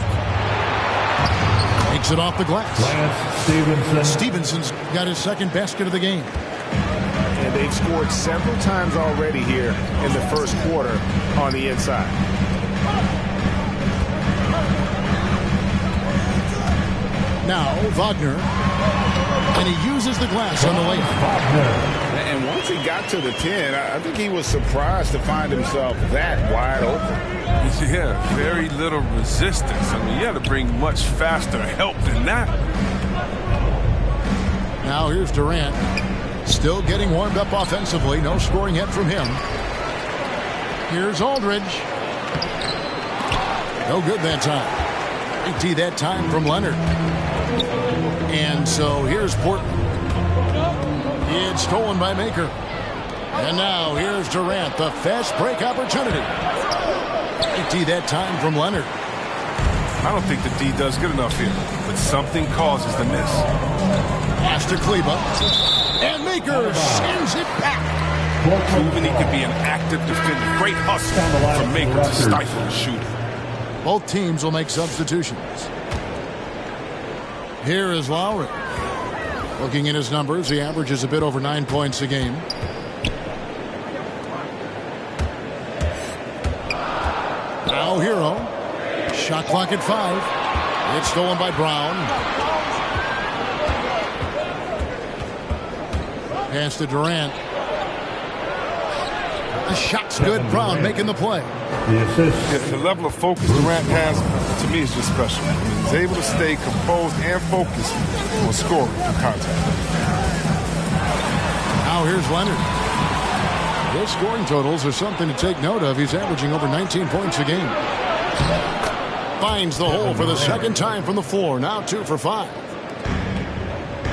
Takes it off the glass. Stevenson's got his second basket of the game. And they've scored several times already here in the first quarter on the inside. Now Wagner, and he uses the glass on the layup. And once he got to the 10, I think he was surprised to find himself that wide open. Yeah, very little resistance. I mean, you had to bring much faster help than that. Now here's Durant, still getting warmed up offensively. No scoring yet from him. Here's Aldridge. No good that time. Big T that time from Leonard. And so here's Portland. It's stolen by Maker. And now here's Durant, the fast break opportunity. Big T that time from Leonard. I don't think the D does good enough here, but something causes the miss. Pass to Kleber. And Maker sends it back. Proving he could be an active defender. Great hustle from Maker to stifle the shooter. Both teams will make substitutions. Here is Lowry. Looking at his numbers, he averages a bit over 9 points a game. Now Hero. Shot clock at 5. It's stolen by Brown. Pass to Durant. The shot's good. Brown making the play. The assist. The level of focus Durant has, to me, is just special. I mean, he's able to stay composed and focused on scoring through contact. Now here's Leonard. His scoring totals are something to take note of. He's averaging over 19 points a game. Finds the hole for the second time from the floor. Now 2 for 5.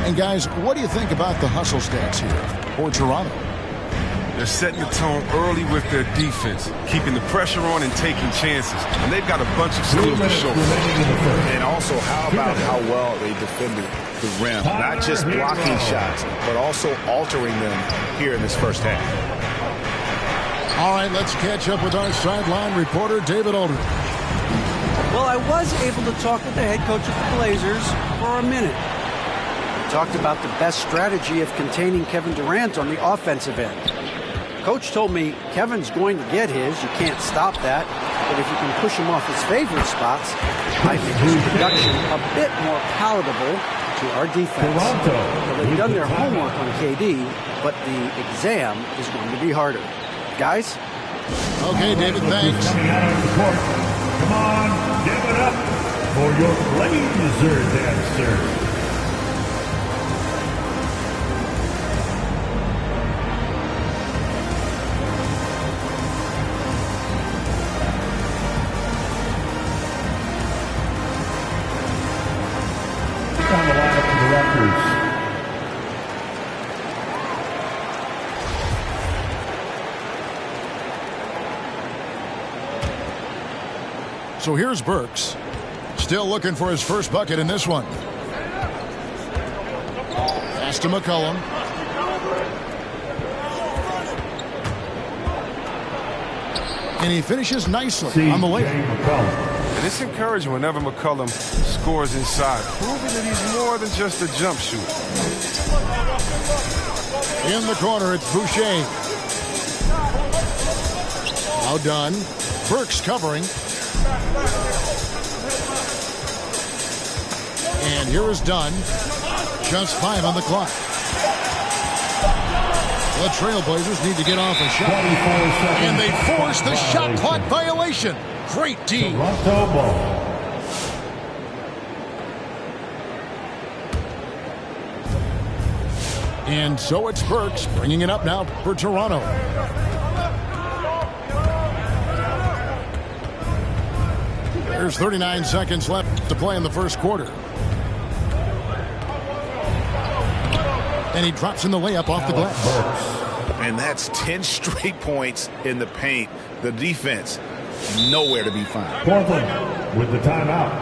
And guys, what do you think about the hustle stats here for Toronto? They're setting the tone early with their defense, keeping the pressure on and taking chances. And they've got a bunch of skills to show. And also, how about how well they defended the rim? Not just blocking shots, but also altering them here in this first half. All right, let's catch up with our sideline reporter, David Aldridge. Well, I was able to talk with the head coach of the Blazers for a minute. We talked about the best strategy of containing Kevin Durant on the offensive end. Coach told me Kevin's going to get his. You can't stop that. But if you can push him off his favorite spots, I think his production a bit more palatable to our defense. So they've done their homework on KD, but the exam is going to be harder. Guys? Okay, David, thanks. Coming out of the court. Come on, give it up for your Blazer dancer. On the lineup for the Raptors. So here's Burks. Still looking for his first bucket in this one. Pass to McCollum. And he finishes nicely on the layup. And it's encouraging whenever McCollum scores inside, proving that he's more than just a jump shooter. In the corner, it's Boucher. Now Dunn. Burks covering. And here is Dunn. Just 5 on the clock. The Trailblazers need to get off a shot. And they force the shot clock violation. Great D. Toronto ball. And so it's Burks bringing it up now for Toronto. There's 39 seconds left to play in the first quarter. And he drops in the layup off the glass. And that's 10 straight points in the paint. The defense, nowhere to be found. Portland with the timeout.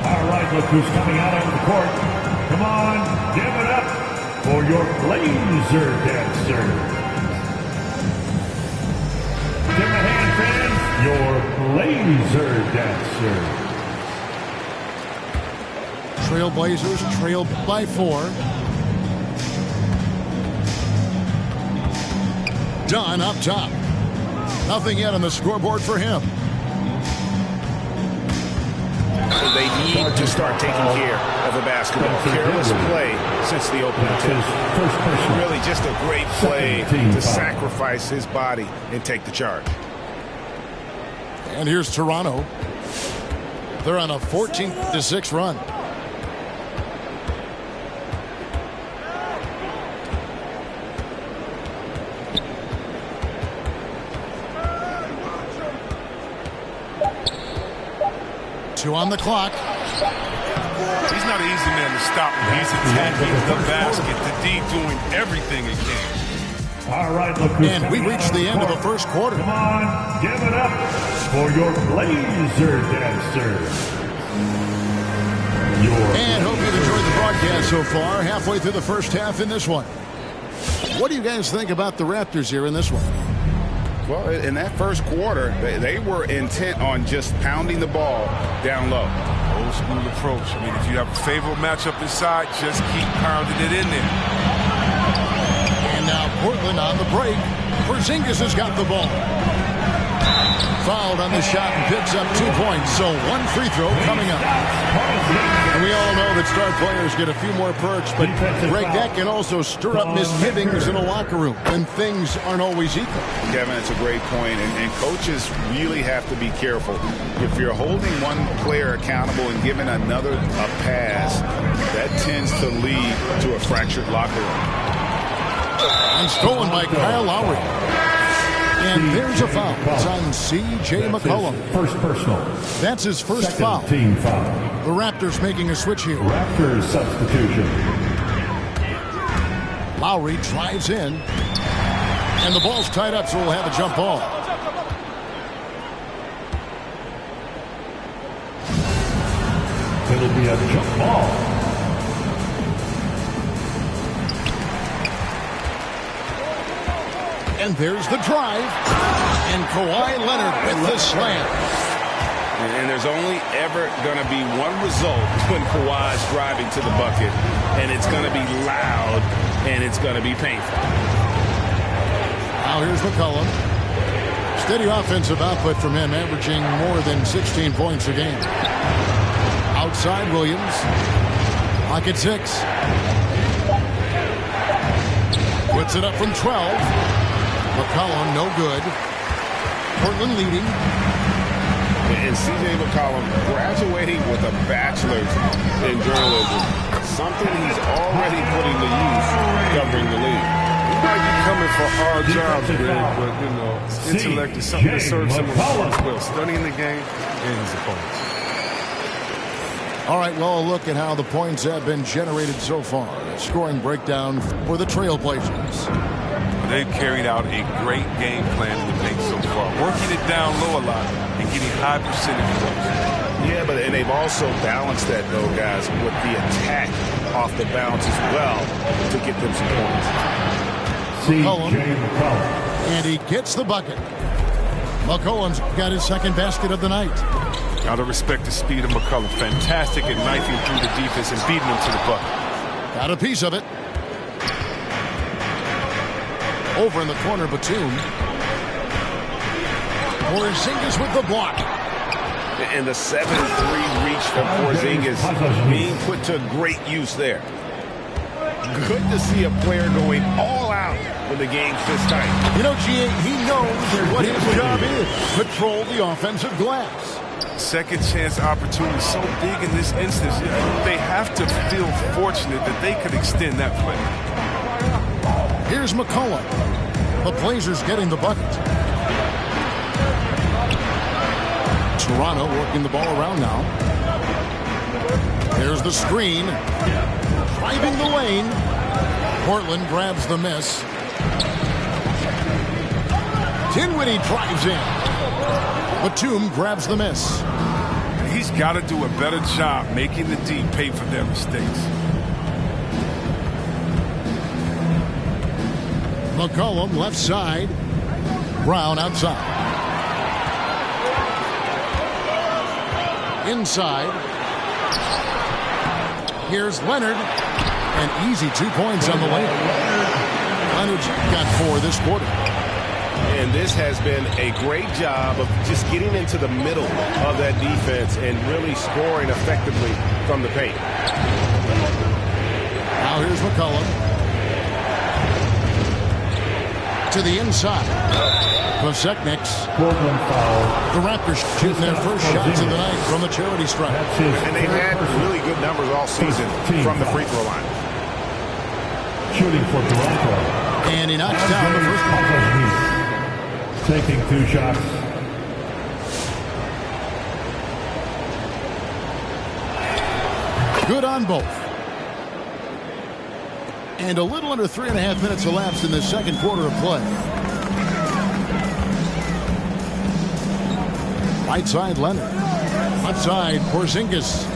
All right, look who's coming out onto the court. Come on, give it up for your laser dancer. Give him a hand, fans. Your laser dancer. Trailblazers trail by 4. Dunn up top. Nothing yet on the scoreboard for him. They need to start taking care of the basketball. Careless play since the opening tip. Really just a great play to sacrifice his body and take the charge. And here's Toronto. They're on a 14-6 run. Two on the clock. He's not an easy man to stop. He's attacking the basket. The D doing everything he can. All right, look who's and we reached the end of the first quarter. Come on, give it up for your laser dancer. And hope you've enjoyed the broadcast so far. Halfway through the first half in this one. What do you guys think about the Raptors here in this one? Well, in that first quarter, they were intent on just pounding the ball down low. Old school approach. I mean, if you have a favorable matchup inside, just keep pounding it in there. And now Portland on the break. Porzingis has got the ball. Fouled on the shot and picks up 2 points. So one free throw coming up. And we all know that star players get a few more perks, but Greg, that can also stir up misgivings in a locker room when things aren't always equal. Kevin, it's a great point, and coaches really have to be careful. If you're holding one player accountable and giving another a pass, that tends to lead to a fractured locker room. And stolen by Kyle Lowry. And there's a foul. It's on C.J. McCollum. First personal. That's his first foul. Team foul. The Raptors making a switch here. Raptors substitution. Lowry drives in. And the ball's tied up, so we'll have a jump ball. It'll be a jump ball. And there's the drive. And Kawhi Leonard with the slam. And there's only ever going to be one result when Kawhi's driving to the bucket. And it's going to be loud, and it's going to be painful. Now here's McCollum. Steady offensive output from him, averaging more than 16 points a game. Outside Williams. Pocket 6. Puts it up from 12. McCollum, no good. Portland leading. And C.J. McCollum graduating with a bachelor's in journalism. Something he's already putting to use covering the league. He might be coming for our jobs, Greg, but, you know, intellect is something that serves him as well. Studying the game and his opponents. All right, well, a look at how the points have been generated so far. A scoring breakdown for the Trailblazers. They've carried out a great game plan in the paint so far, working it down low a lot and getting high percentage points. Yeah, but and they've also balanced that, though, guys, with the attack off the bounce as well to get them some points. McCollum. And he gets the bucket. McCollum's got his second basket of the night. Gotta respect the speed of McCollum. Fantastic at knifing through the defense and beating them to the bucket. Got a piece of it. Over in the corner, Batum. Porzingis with the block. And the 7-3 reach from Porzingis being put to great use there. Good to see a player going all out when the game's this tight. You know, G.A., he knows what his job is. Patrol the offensive glass. Second chance opportunity so big in this instance. They have to feel fortunate that they could extend that play. Here's McCollum. The Blazers getting the bucket. Toronto working the ball around now. There's the screen. Driving the lane. Portland grabs the miss. Dinwiddie drives in. Batum grabs the miss. He's got to do a better job making the D pay for their mistakes. McCollum left side. Brown outside. Inside. Here's Leonard. An easy 2 points on the lane. Leonard's got 4 this quarter. And this has been a great job of just getting into the middle of that defense and really scoring effectively from the paint. Now here's McCollum. To the inside. Kosekniks. The Raptors shooting their first shots of the night from the charity stripe. And they've had really good numbers all season from the free throw line. Shooting for Toronto. And he knocks down the first one. Taking 2 shots. Good on both. And a little under 3.5 minutes elapsed in the second quarter of play. Right side, Leonard. Left side, Porzingis.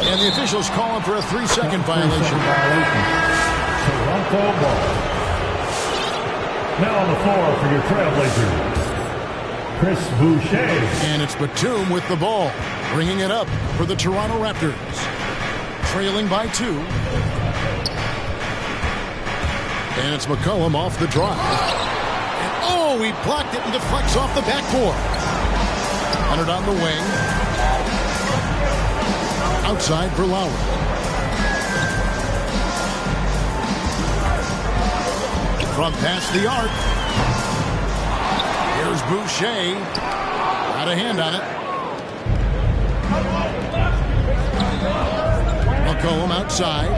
And the officials calling for a 3-second violation. Toronto ball. Now on the floor for your Trailblazers, Chris Boucher. And it's Batum with the ball, bringing it up for the Toronto Raptors. Trailing by 2. And it's McCollum off the drive. And oh, he blocked it and deflects off the backboard. Leonard on the wing. Outside for Lowry. From past the arc. Here's Boucher. Got a hand on it. McCollum outside.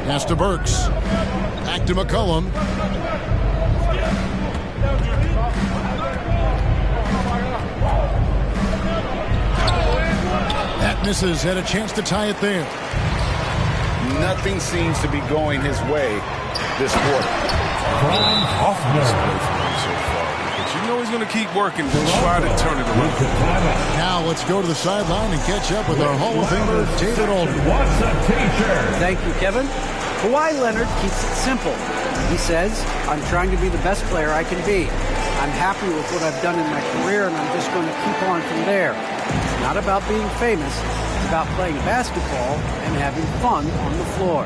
Pass to Burks. Back to McCollum. That misses. Had a chance to tie it there. Nothing seems to be going his way this quarter. But you know he's going to keep working to try to turn it around. Now let's go to the sideline and catch up with our Hall of Famer, David Aldridge. What's a t-shirt? Thank you, Kevin. Kawhi Leonard keeps it simple. He says, I'm trying to be the best player I can be. I'm happy with what I've done in my career, and I'm just going to keep on from there. It's not about being famous. It's about playing basketball and having fun on the floor.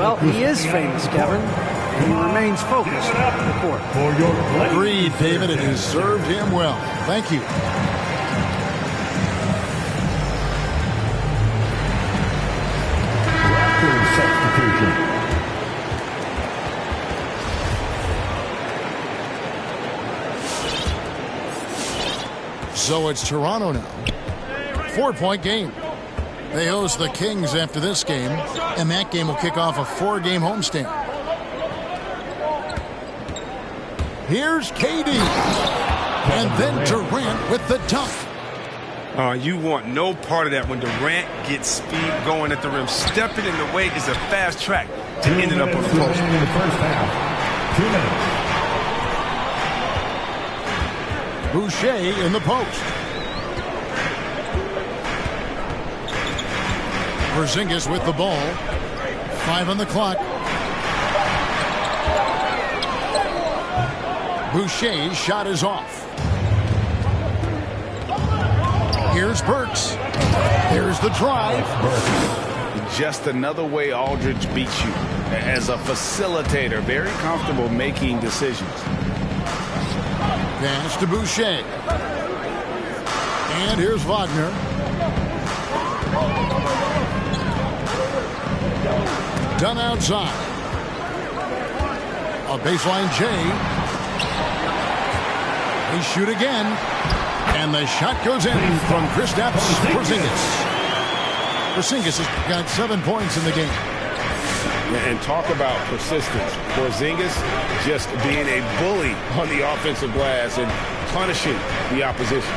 Well, he is famous, Kevin, and he remains focused on the court. Agreed, David. It has served him well. Thank you. Substitution. So it's Toronto now. 4-point game. They host the Kings after this game, and that game will kick off a 4-game homestand. Here's KD. And then Durant with the dunk. You want no part of that when Durant gets speed going at the rim. Stepping in the way is a fast track to end it up on the post. In the first half. 2 minutes. Boucher in the post. Porzingis with the ball. 5 on the clock. Boucher's shot is off. Here's Burks. Here's the drive. Just another way Aldridge beats you. As a facilitator, very comfortable making decisions. Pass to Boucher. And here's Wagner. Done outside. A baseline J. They shoot again. And the shot goes in from Kristaps Porzingis. Porzingis has got 7 points in the game. And talk about persistence. Porzingis just being a bully on the offensive glass and punishing the opposition.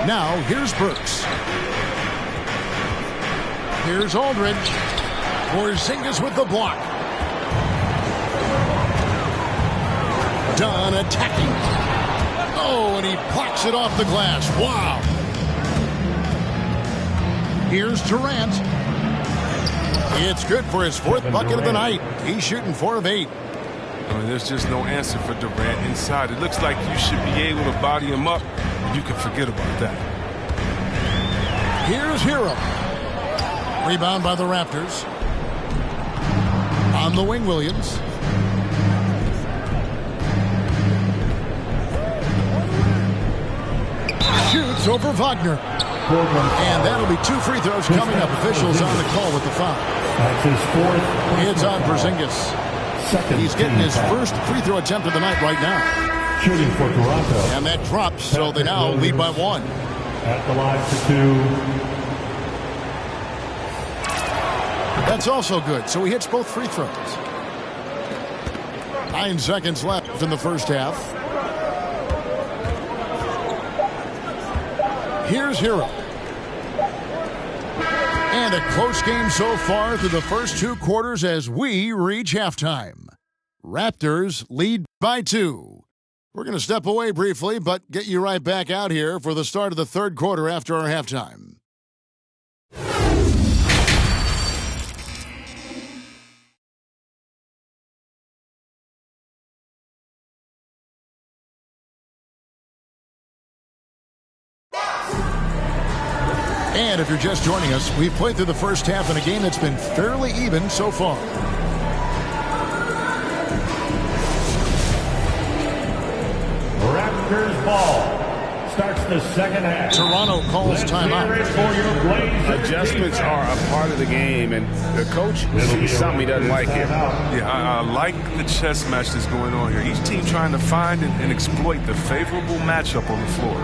Now, here's Burks. Here's Aldridge. Porzingis with the block. Dunn attacking. Oh, and he blocks it off the glass. Wow. Here's Durant. It's good for his 4th bucket of the night. He's shooting 4 of 8. I mean, there's just no answer for Durant inside. It looks like you should be able to body him up. You can forget about that. Here's Hero. Rebound by the Raptors. On the wing, Williams. Shoots over Wagner. And that'll be 2 free throws coming up. Officials on the call with the foul. That's his 4th. It's on Porzingis. He's getting his first free throw attempt of the night right now. Shooting for Toronto. And that drops, so they now lead by 1. At the line for 2. That's also good, so he hits both free throws. 9 seconds left in the first half. Here's Hero. And a close game so far through the first 2 quarters as we reach halftime. Raptors lead by 2. We're going to step away briefly, but get you right back out here for the start of the 3rd quarter after our halftime. And if you're just joining us, we've played through the first half in a game that's been fairly even so far. Raptors ball. Starts the second half. Toronto calls timeout. Adjustments are a part of the game, and the coach sees something he doesn't like here. Yeah, I like the chess match that's going on here. Each team trying to find and exploit the favorable matchup on the floor.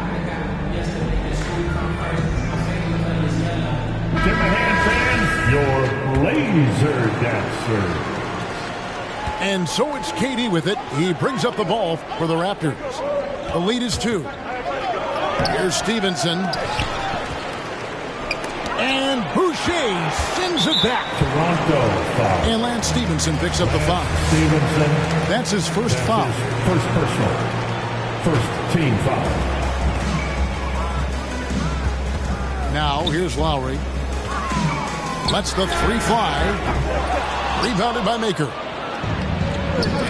Give a hand, fans, your laser dancer. And so it's KD with it. He brings up the ball for the Raptors. The lead is 2. Here's Stevenson. And Boucher sends it back. Toronto foul. And Lance Stevenson picks up the foul. Stevenson. That's his first foul. First personal. First team foul. Now here's Lowry. Lets the 3 fly. Rebounded by Maker.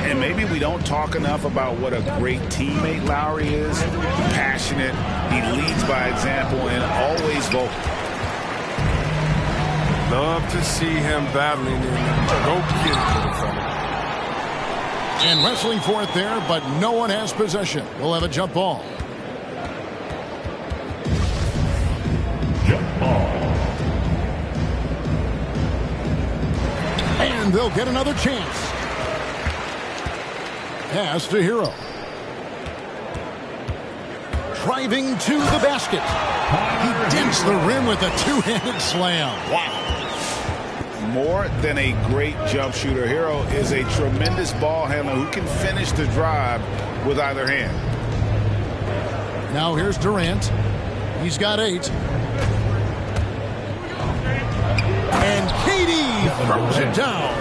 And maybe we don't talk enough about what a great teammate Lowry is. Passionate. He leads by example and always vocal. Love to see him battling and go get it, little fella. And wrestling for it there, but no one has possession. We'll have a jump ball. Jump ball. And they'll get another chance. Pass to Hero. Driving to the basket. He dents the rim with a 2-handed slam. Wow. More than a great jump shooter, Hero is a tremendous ball handler who can finish the drive with either hand. Now here's Durant. He's got 8. And KD throws it down.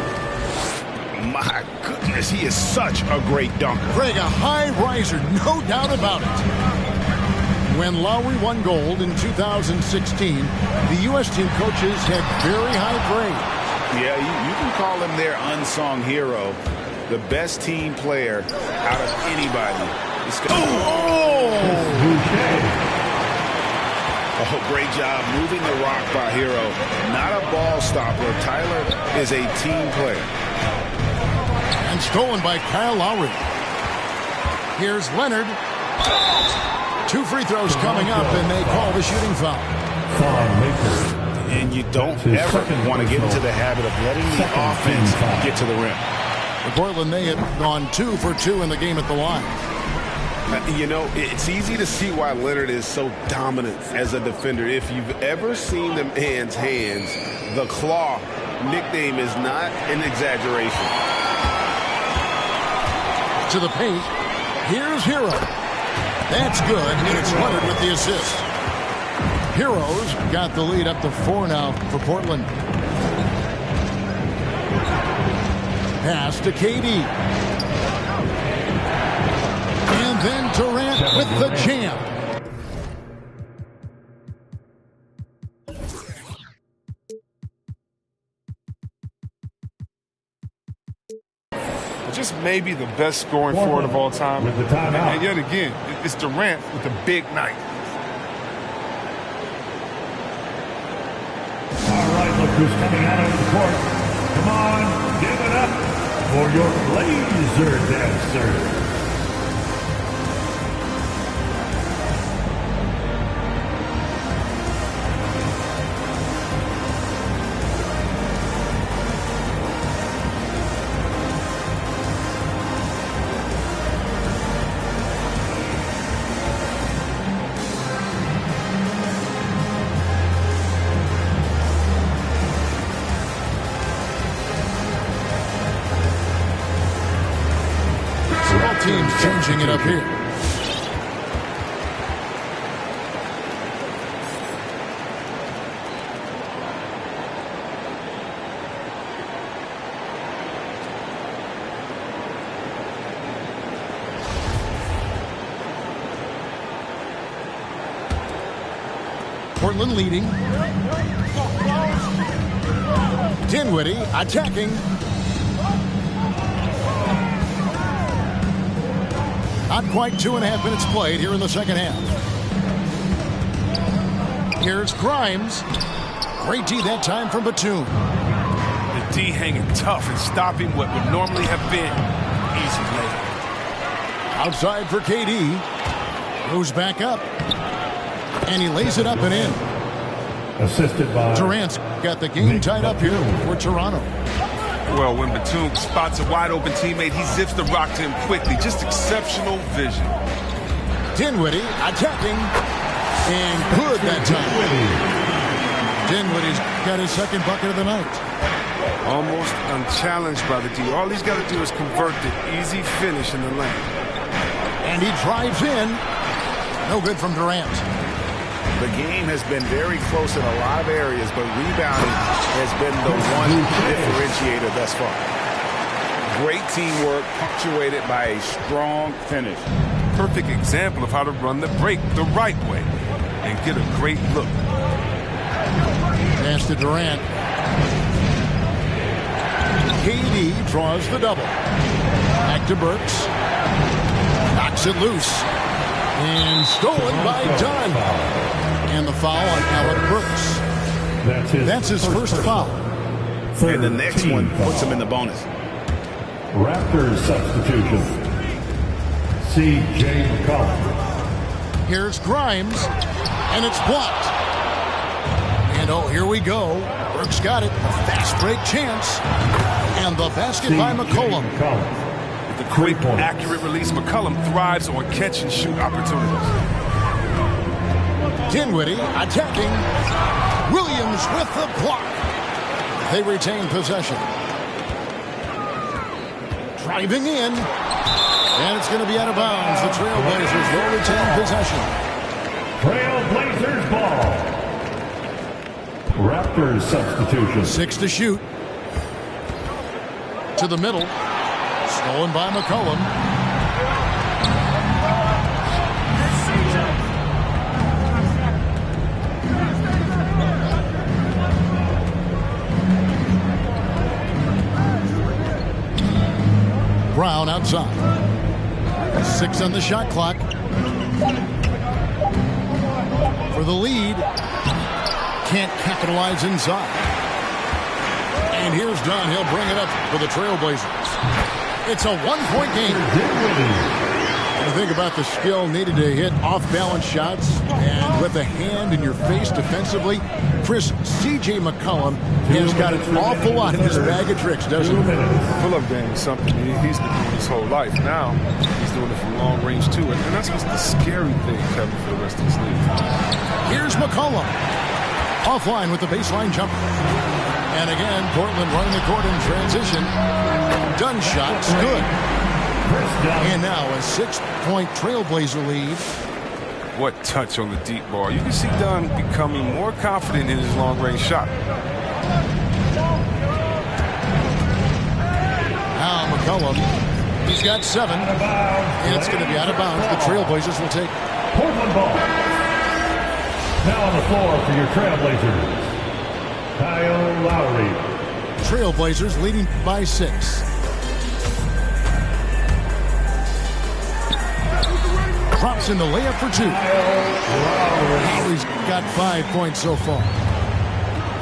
My goodness, he is such a great dunker. Craig, a high riser, no doubt about it. When Lowry won gold in 2016, the U.S. team coaches had very high praise. Yeah, you can call him their unsung hero. The best team player out of anybody. Oh, great job moving the rock by Hero. Not a ball stopper. Tyler is a team player. And stolen by Kyle Lowry. Here's Leonard. 2 free throws coming up, and they call the shooting foul. And you don't ever want to get into the habit of letting the offense get to the rim. For Portland, they had gone 2 for 2 in the game at the line. You know, it's easy to see why Leonard is so dominant as a defender. If you've ever seen the man's hands, the claw nickname is not an exaggeration. To the paint. Here's Hero. That's good, and it's Leonard with the assist. Heroes got the lead up to 4 now for Portland. Pass to KD. And then Durant with the jam. Just maybe the best scoring forward of all time. And yet again, it's Durant with a big night. All right, look who's coming out of the court. Come on, give it up for your laser dancer. Teams changing it up here. Portland leading. Dinwiddie attacking. Not quite 2.5 minutes played here in the second half. Here's Grimes. Great D that time from Batum. The D hanging tough and stopping what would normally have been easy layup. Outside for KD. Goes back up. And he lays it up and in. Assisted by Durant's got the game tied up here for Toronto. Well, when Batum spots a wide-open teammate, he zips the rock to him quickly. Just exceptional vision. Dinwiddie attacking. And good that time. Dinwiddie's got his second bucket of the night. Almost unchallenged by the D. All he's got to do is convert the easy finish in the lane. And he drives in. No good from Durant. The game has been very close in a lot of areas, but rebounding has been the one differentiator thus far. Great teamwork punctuated by a strong finish. Perfect example of how to run the break the right way and get a great look. Pass to Durant. KD draws the double. Back to Burks. Knocks it loose. And stolen by Dunn. And the foul on Alec Burks. That's his first foul. And the next one puts him in the bonus. Raptors substitution. C.J. McCollum. Here's Grimes. And it's blocked. And oh, here we go. Burks got it. A fast break chance. And the basket by McCollum. The quick, accurate release, McCollum thrives on catch-and-shoot opportunities. Dinwiddie attacking. Williams with the block. They retain possession. Driving in. And it's going to be out of bounds. The Trailblazers will retain possession. Trailblazers ball. Raptors substitution. 6 to shoot. To the middle. Stolen by McCollum. Brown outside. 6 on the shot clock. for the lead. Can't capitalize inside. And here's Dunn. He'll bring it up for the Trailblazers. It's a one-point game. You think about the skill needed to hit off-balance shots, and with a hand in your face defensively, Chris, C.J. McCollum has got an awful lot in his bag of tricks, doesn't he? Pull-up game is something he's been doing his whole life. Now he's doing it from long range too, and that's what's the scary thing, Kevin, for the rest of this league. Here's McCollum. Offline with the baseline jumper. And again, Portland running the court in transition. Dunn shot's good. And now a 6-point Trailblazer lead. What touch on the deep ball. You can see Dunn becoming more confident in his long-range shot. Now McCollum, he's got 7. And it's going to be out of bounds. The Trailblazers will take Portland ball. Now on the floor for your Trailblazers, Kyle Lowry. Trailblazers leading by 6. Drops in the layup for 2. Lowry's got 5 points so far.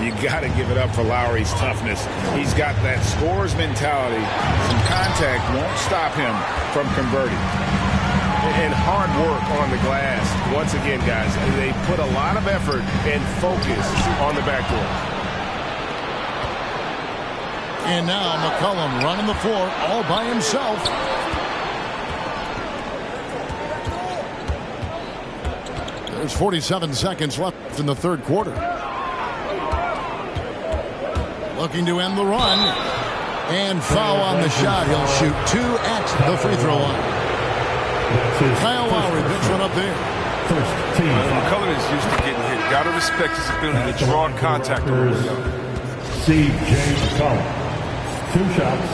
You got to give it up for Lowry's toughness. He's got that scorer's mentality. Some contact won't stop him from converting. And hard work on the glass. Once again, guys, they put a lot of effort and focus on the backboard. And now McCollum running the floor all by himself. There's 47 seconds left in the third quarter. Looking to end the run. And foul on the shot. He'll shoot 2 at the free throw line. Kyle Lowry picks one up there. McCollum is used to getting hit. Got to respect his ability to draw contact. C.J. McCollum. 2 shots.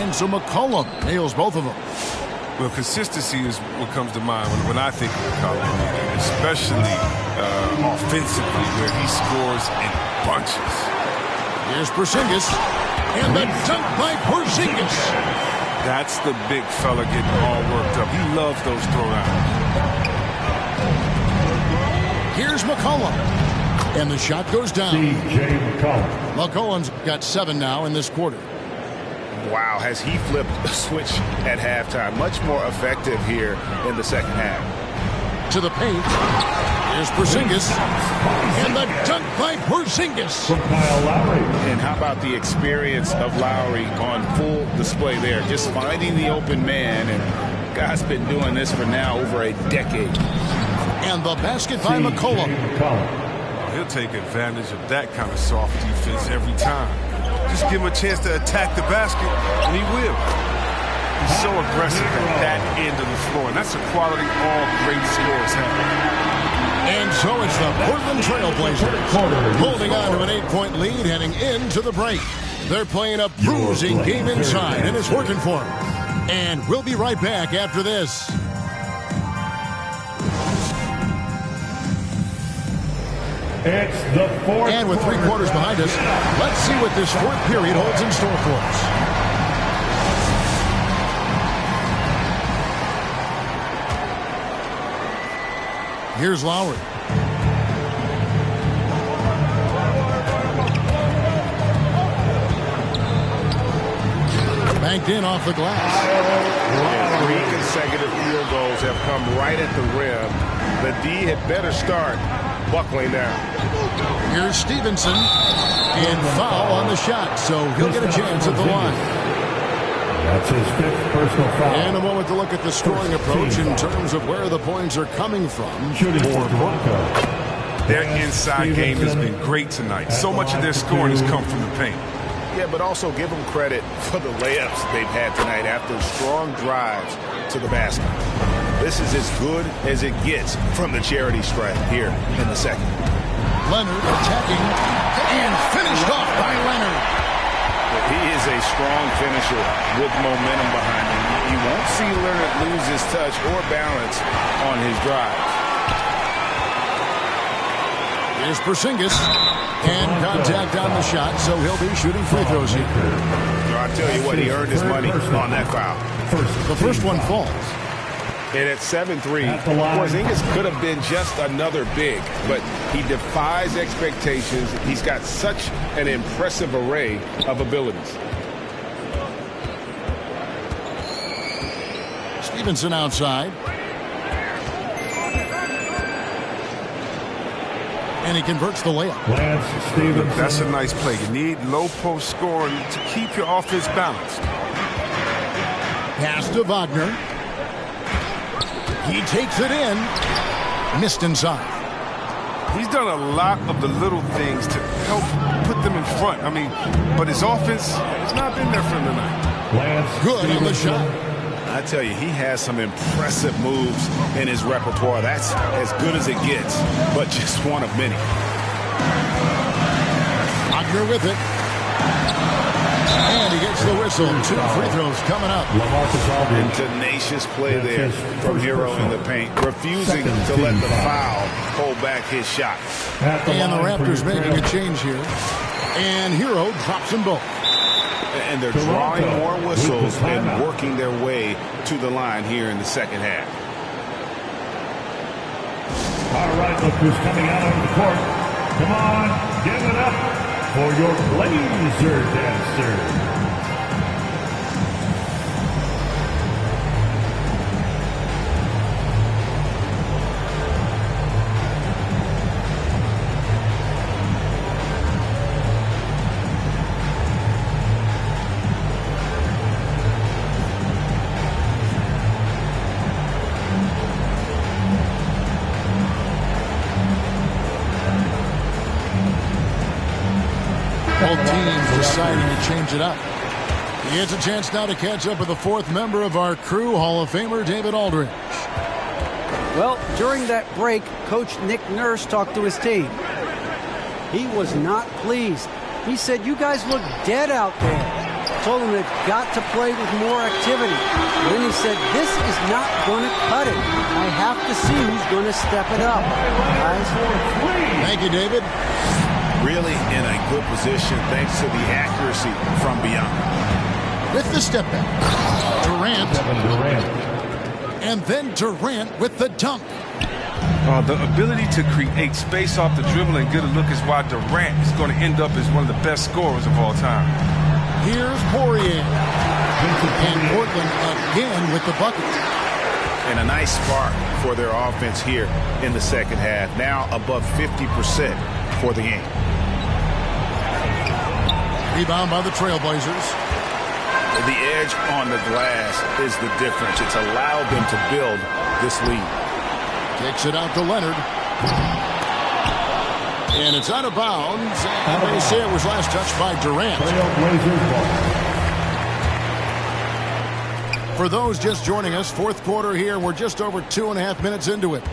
And so McCollum nails both of them. Well, consistency is what comes to mind when I think of McCollum, especially offensively, where he scores in bunches. Here's Porzingis, and the dunk by Porzingis. That's the big fella getting all worked up. He loves those throwdowns. Here's McCollum, and the shot goes down. C.J. McCollum. McCollum's got 7 now in this quarter. Wow, has he flipped a switch at halftime. Much more effective here in the second half. To the paint. Here's Porzingis. And the dunk by Porzingis. From Kyle Lowry. And how about the experience of Lowry on full display there? Just finding the open man. And guy's been doing this for now over a decade. And the basket by McCollum. He'll take advantage of that kind of soft defense every time. Just give him a chance to attack the basket, and he will. He's so aggressive at that end of the floor, and that's a quality all great scorers have. And so it's the Portland Trailblazers holding on to an 8-point lead heading into the break. They're playing a bruising game inside, and it's working for them. And we'll be right back after this. It's the fourth. And with 3 quarters behind us, let's see what this fourth period holds in store for us. Here's Lowry. Banked in off the glass. And 3 consecutive field goals have come right at the rim. The D had better start buckling down. Here's Stevenson, and foul on the shot, so he'll get a chance at the line. That's his 5th personal foul. And a moment to look at the scoring approach in terms of where the points are coming from. Shooting for Toronto. Their inside game has been great tonight. So much of their scoring has come from the paint. Yeah, but also give them credit for the layups they've had tonight after strong drives to the basket. This is as good as it gets from the charity stripe here in the second. Leonard attacking and finished off by Leonard. He is a strong finisher with momentum behind him. You won't see Leonard lose his touch or balance on his drive. Here's Porzingis, and contact on the shot, so he'll be shooting free throws here. I I'll tell you what, he earned his money on that foul. The first one falls. And at 7'3", Porzingis could have been just another big, but he defies expectations. He's got such an impressive array of abilities. Stevenson outside. And he converts the layup. Look, that's a nice play. You need low post scoring to keep your offense balanced. Pass to Wagner. He takes it in. Missed inside. He's done a lot of the little things to help put them in front. I mean, but his offense has not been there for him tonight. Good on the shot. I tell you, he has some impressive moves in his repertoire. That's as good as it gets, but just one of many. Wagner with it. And he gets the whistle. 2 free throws coming up. And tenacious play there from Hero in the paint, refusing to let the foul hold back his shot. And the Raptors making a change here. And Hero drops them both. And they're drawing more whistles and working their way to the line here in the second half. All right, look who's coming out on the court. Come on, give it up for your Blazer dancer. Both teams deciding to change it up. He gets a chance now to catch up with the 4th member of our crew, Hall of Famer David Aldridge. Well, during that break, Coach Nick Nurse talked to his team. He was not pleased. He said, "You guys look dead out there." Told them they've got to play with more activity. And then he said, "This is not going to cut it. I have to see who's going to step it up." Guys, Thank you, David. Really in a good position thanks to the accuracy from beyond. With the step back. Durant. And then Durant with the dunk. The ability to create space off the dribble and get a look is why Durant is going to end up as one of the best scorers of all time. Here's Poirier. And Portland again with the bucket. And a nice spark for their offense here in the second half. Now above 50% for the game. Rebound by the Trailblazers. The edge on the glass is the difference. It's allowed them to build this lead. Kicks it out to Leonard. And it's out of bounds. And they say it was last touched by Durant. For those just joining us, 4th quarter here. We're just over 2.5 minutes into it.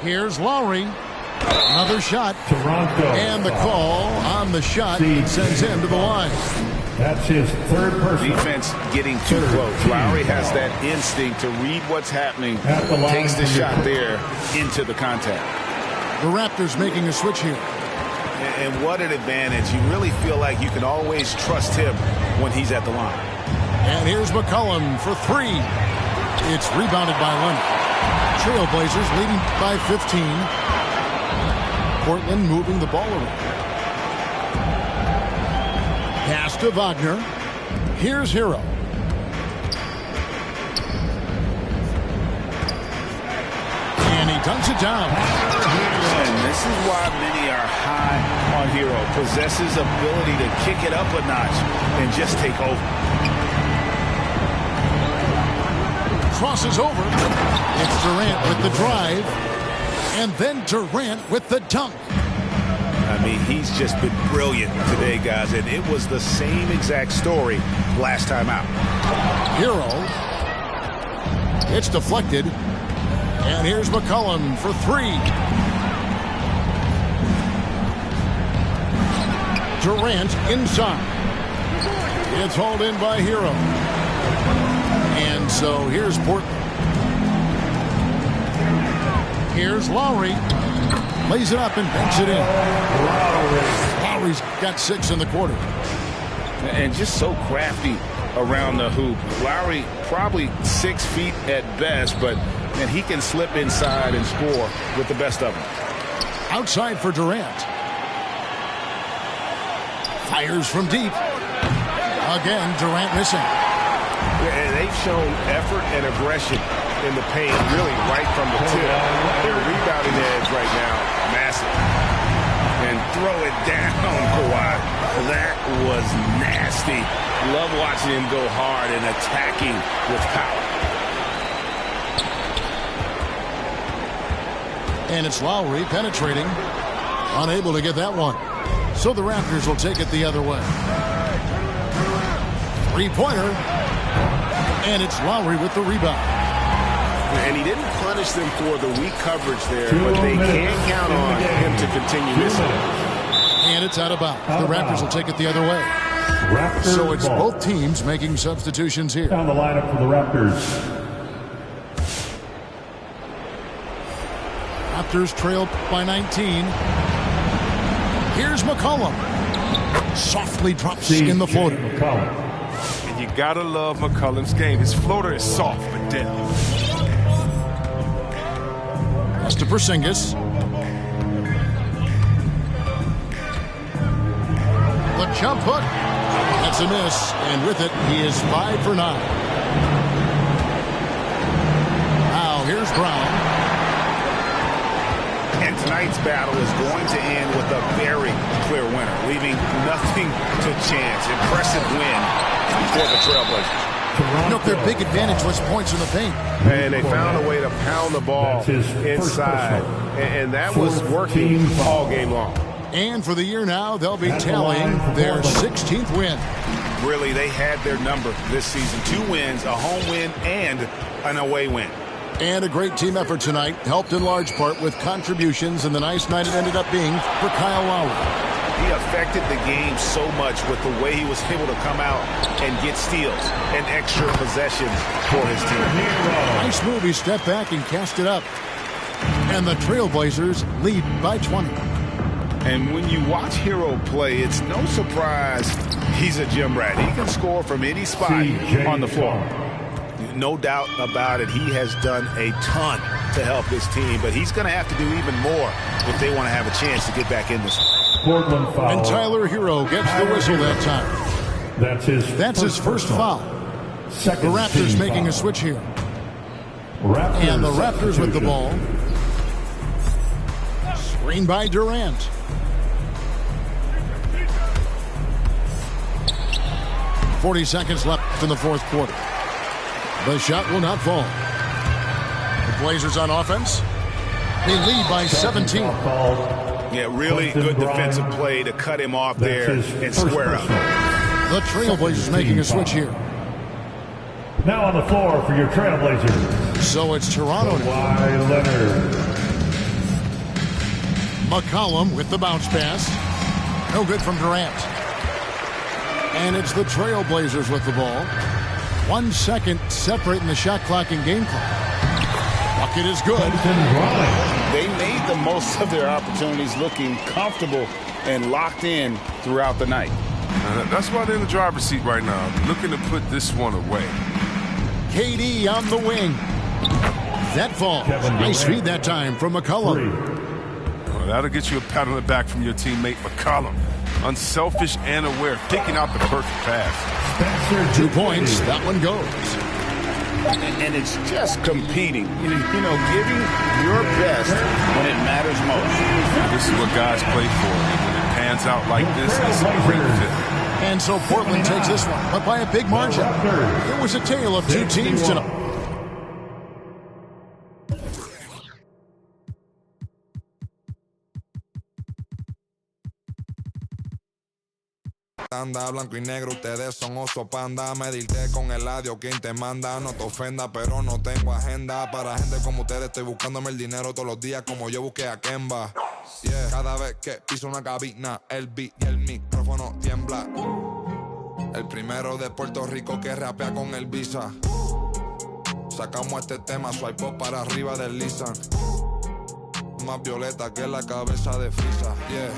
Here's Lowry. Another shot. Toronto. And the call on the shot sends him to the line. That's his 3rd person. Defense getting too close. Lowry has that instinct to read what's happening. Takes the shot there into the contact. The Raptors making a switch here. And what an advantage. You really feel like you can always trust him when he's at the line. And here's McCollum for 3. It's rebounded by Leonard. Trailblazers leading by 15. Portland moving the ball around. Pass to Wagner. Here's Hero. And he dunks it down. And this is why many are high on Hero. Possesses ability to kick it up a notch and just take over. Crosses over. It's Durant with the drive. And then Durant with the dunk. I mean, he's just been brilliant today, guys. And it was the same exact story last time out. Hero. It's deflected. And here's McCollum for 3. Durant inside. It's hauled in by Hero. And so here's Portland. Here's Lowry. Lays it up and banks it in. Lowry Lowry's got 6 in the quarter. And just so crafty around the hoop. Lowry probably 6 feet at best, but man, he can slip inside and score with the best of them. Outside for Durant. Fires from deep. Again, Durant missing. And they've shown effort and aggression in the paint, really right from the tip. Their rebounding edge right now, massive. And throw it down, Kawhi. That was nasty. Love watching him go hard and attacking with power. And it's Lowry penetrating. Unable to get that one. So the Raptors will take it the other way. Three-pointer. And it's Lowry with the rebound. And he didn't punish them for the weak coverage there, but they can't count on him to continue missing. And it's out of bounds. The Raptors will take it the other way. So it's both teams making substitutions here. Down the lineup for the Raptors. Raptors trail by 19. Here's McCollum. Softly drops in the floater. And you gotta love McCollum's game. His floater is soft but deadly. Pass to Porzingis. The jump hook. That's a miss. And with it, he is 5 for 9. Now here's Brown. And tonight's battle is going to end with a very clear winner, leaving nothing to chance. Impressive win for the Trailblazers. Look, their big advantage was points in the paint. And they found a way to pound the ball inside. And that was working all game long. And for the year now, they'll be tallying their 16th win. Really, they had their number this season. 2 wins, a home win, and an away win. And a great team effort tonight, helped in large part with contributions, and the nice night it ended up being for Kyle Lowry. He affected the game so much with the way he was able to come out and get steals and extra possessions for his team. Nice move. He stepped back and cast it up. And the Trailblazers lead by 20. And when you watch Hero play, it's no surprise he's a gym rat. He can score from any spot on the floor. No doubt about it, he has done a ton to help his team, but he's going to have to do even more if they want to have a chance to get back in this. And Tyler Hero gets the whistle that time. That's his first foul. The Raptors making a switch here. And the Raptors with the ball. Screen by Durant. .40 seconds left in the fourth quarter. The shot will not fall. The Blazers on offense. They lead by 17. Yeah, really good defensive play to cut him off there and square up. The Trailblazers making a switch here. Now on the floor for your Trailblazers. So it's Toronto. Kawhi Leonard. McCollum with the bounce pass. No good from Durant. And it's the Trailblazers with the ball. 1 second separating the shot clock and game clock. Bucket is good. They made the most of their opportunities, looking comfortable and locked in throughout the night. That's why they're in the driver's seat right now, looking to put this one away. KD on the wing. That falls. Nice feed that time from McCollum. Well, that'll get you a pat on the back from your teammate McCollum. Unselfish and aware, picking out the perfect pass. 2 points. That one goes. And it's just competing, you know, giving your best when it matters most. This is what guys play for. And when it pans out like this, it's a great fit. And so Portland takes this one, but by a big margin. It was a tale of 2 teams tonight. Blanco y negro, ustedes son oso panda. Medirte con el audio, quien te manda. No te ofenda, pero no tengo agenda. Para gente como ustedes estoy buscándome el dinero todos los días como yo busqué a Kemba. Yeah. Cada vez que piso una cabina, el beat y el micrófono tiembla. El primero de Puerto Rico que rapea con el visa. Sacamos este tema, swipe up para arriba deslizan. Más violeta que la cabeza de Frisa. Yeah.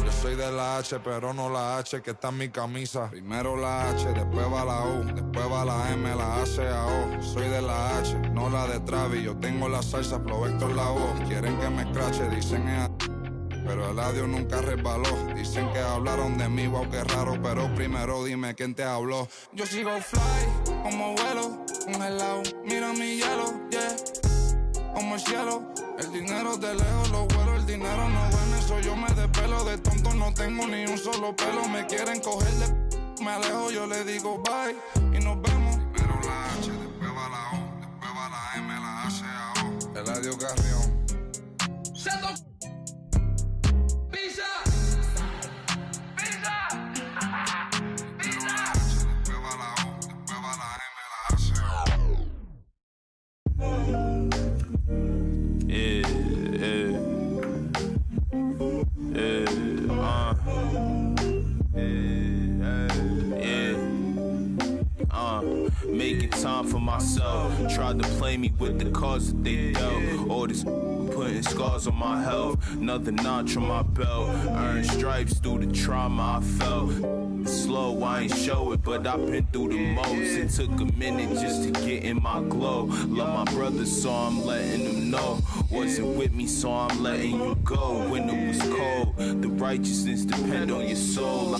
Yo Soy de la H, pero no la H que está en mi camisa. Primero la H, después va la U, después va la M, la A, C, A, O. Soy de la H, no la de Travis. Yo tengo la salsa, Flow Héctor la voz. Quieren que me escrache, dicen pero el adiós nunca resbaló. Dicen que hablaron de mí, wow, qué raro. Pero primero dime quién te habló. Yo sigo fly, como vuelo, congelado. Mira mi hielo, yeah, como el cielo. El dinero de lejos lo vuelo, el dinero no vende. Eso yo me despelo, de tonto no tengo ni un solo pelo. Me quieren coger de me alejo, yo le digo bye y nos vemos. Primero la H, después va la O, después va la M, la A, C, A, O. El adiós Carrión. Making time for myself. Tried to play me with the cards that they dealt. All this putting scars on my health. Another notch on my belt. Earned stripes through the trauma I felt. Slow, I ain't show it, but I've been through the most. It took a minute just to get in my glow. Love my brothers, so I'm letting them know. Wasn't with me, so I'm letting you go. When it was cold, the righteousness depend on your soul.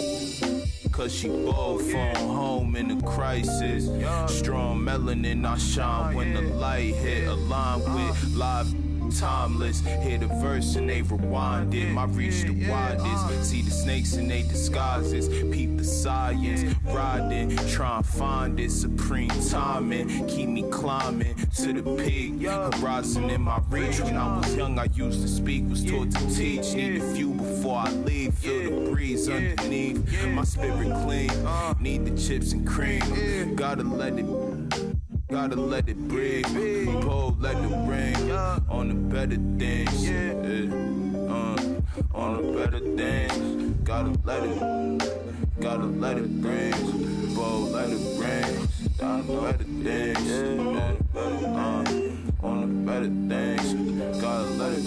Cause she bold, phone home in a crisis. Strong melanin, I shine when the light hit. Aligned with live timeless. Hear the verse and they rewind it. My reach the widest. See the snakes in they disguises. Peep the science. Riding, try and find it. Supreme timing. Keep me climbing to the peak. Horizon in my reach. When I was young, I used to speak. Was taught to teach. Need a few before I leave. Feel the breeze underneath. My spirit clean. Need the chips and cream. Gotta let it breathe. Pull, let it ring. On the better things. On the better things. Gotta let it ring. Pull, let it ring. On the better things. On the better things. Gotta let it.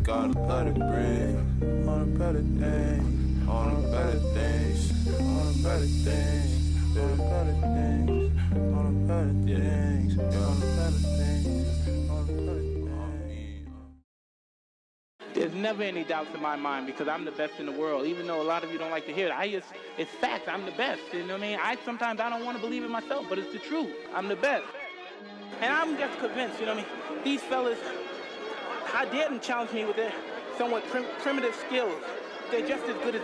Gotta let it ring. On the better things. On the better things. On the better things. On the better things, on the better things, on the better things, on the better things. There's never any doubts in my mind because I'm the best in the world. Even though a lot of you don't like to hear it, it's fact. I'm the best. You know what I mean? Sometimes I don't want to believe it myself, but it's the truth. I'm the best. And I'm just convinced, you know what I mean? These fellas, how dare them challenge me with their somewhat primitive skills. They're just as good as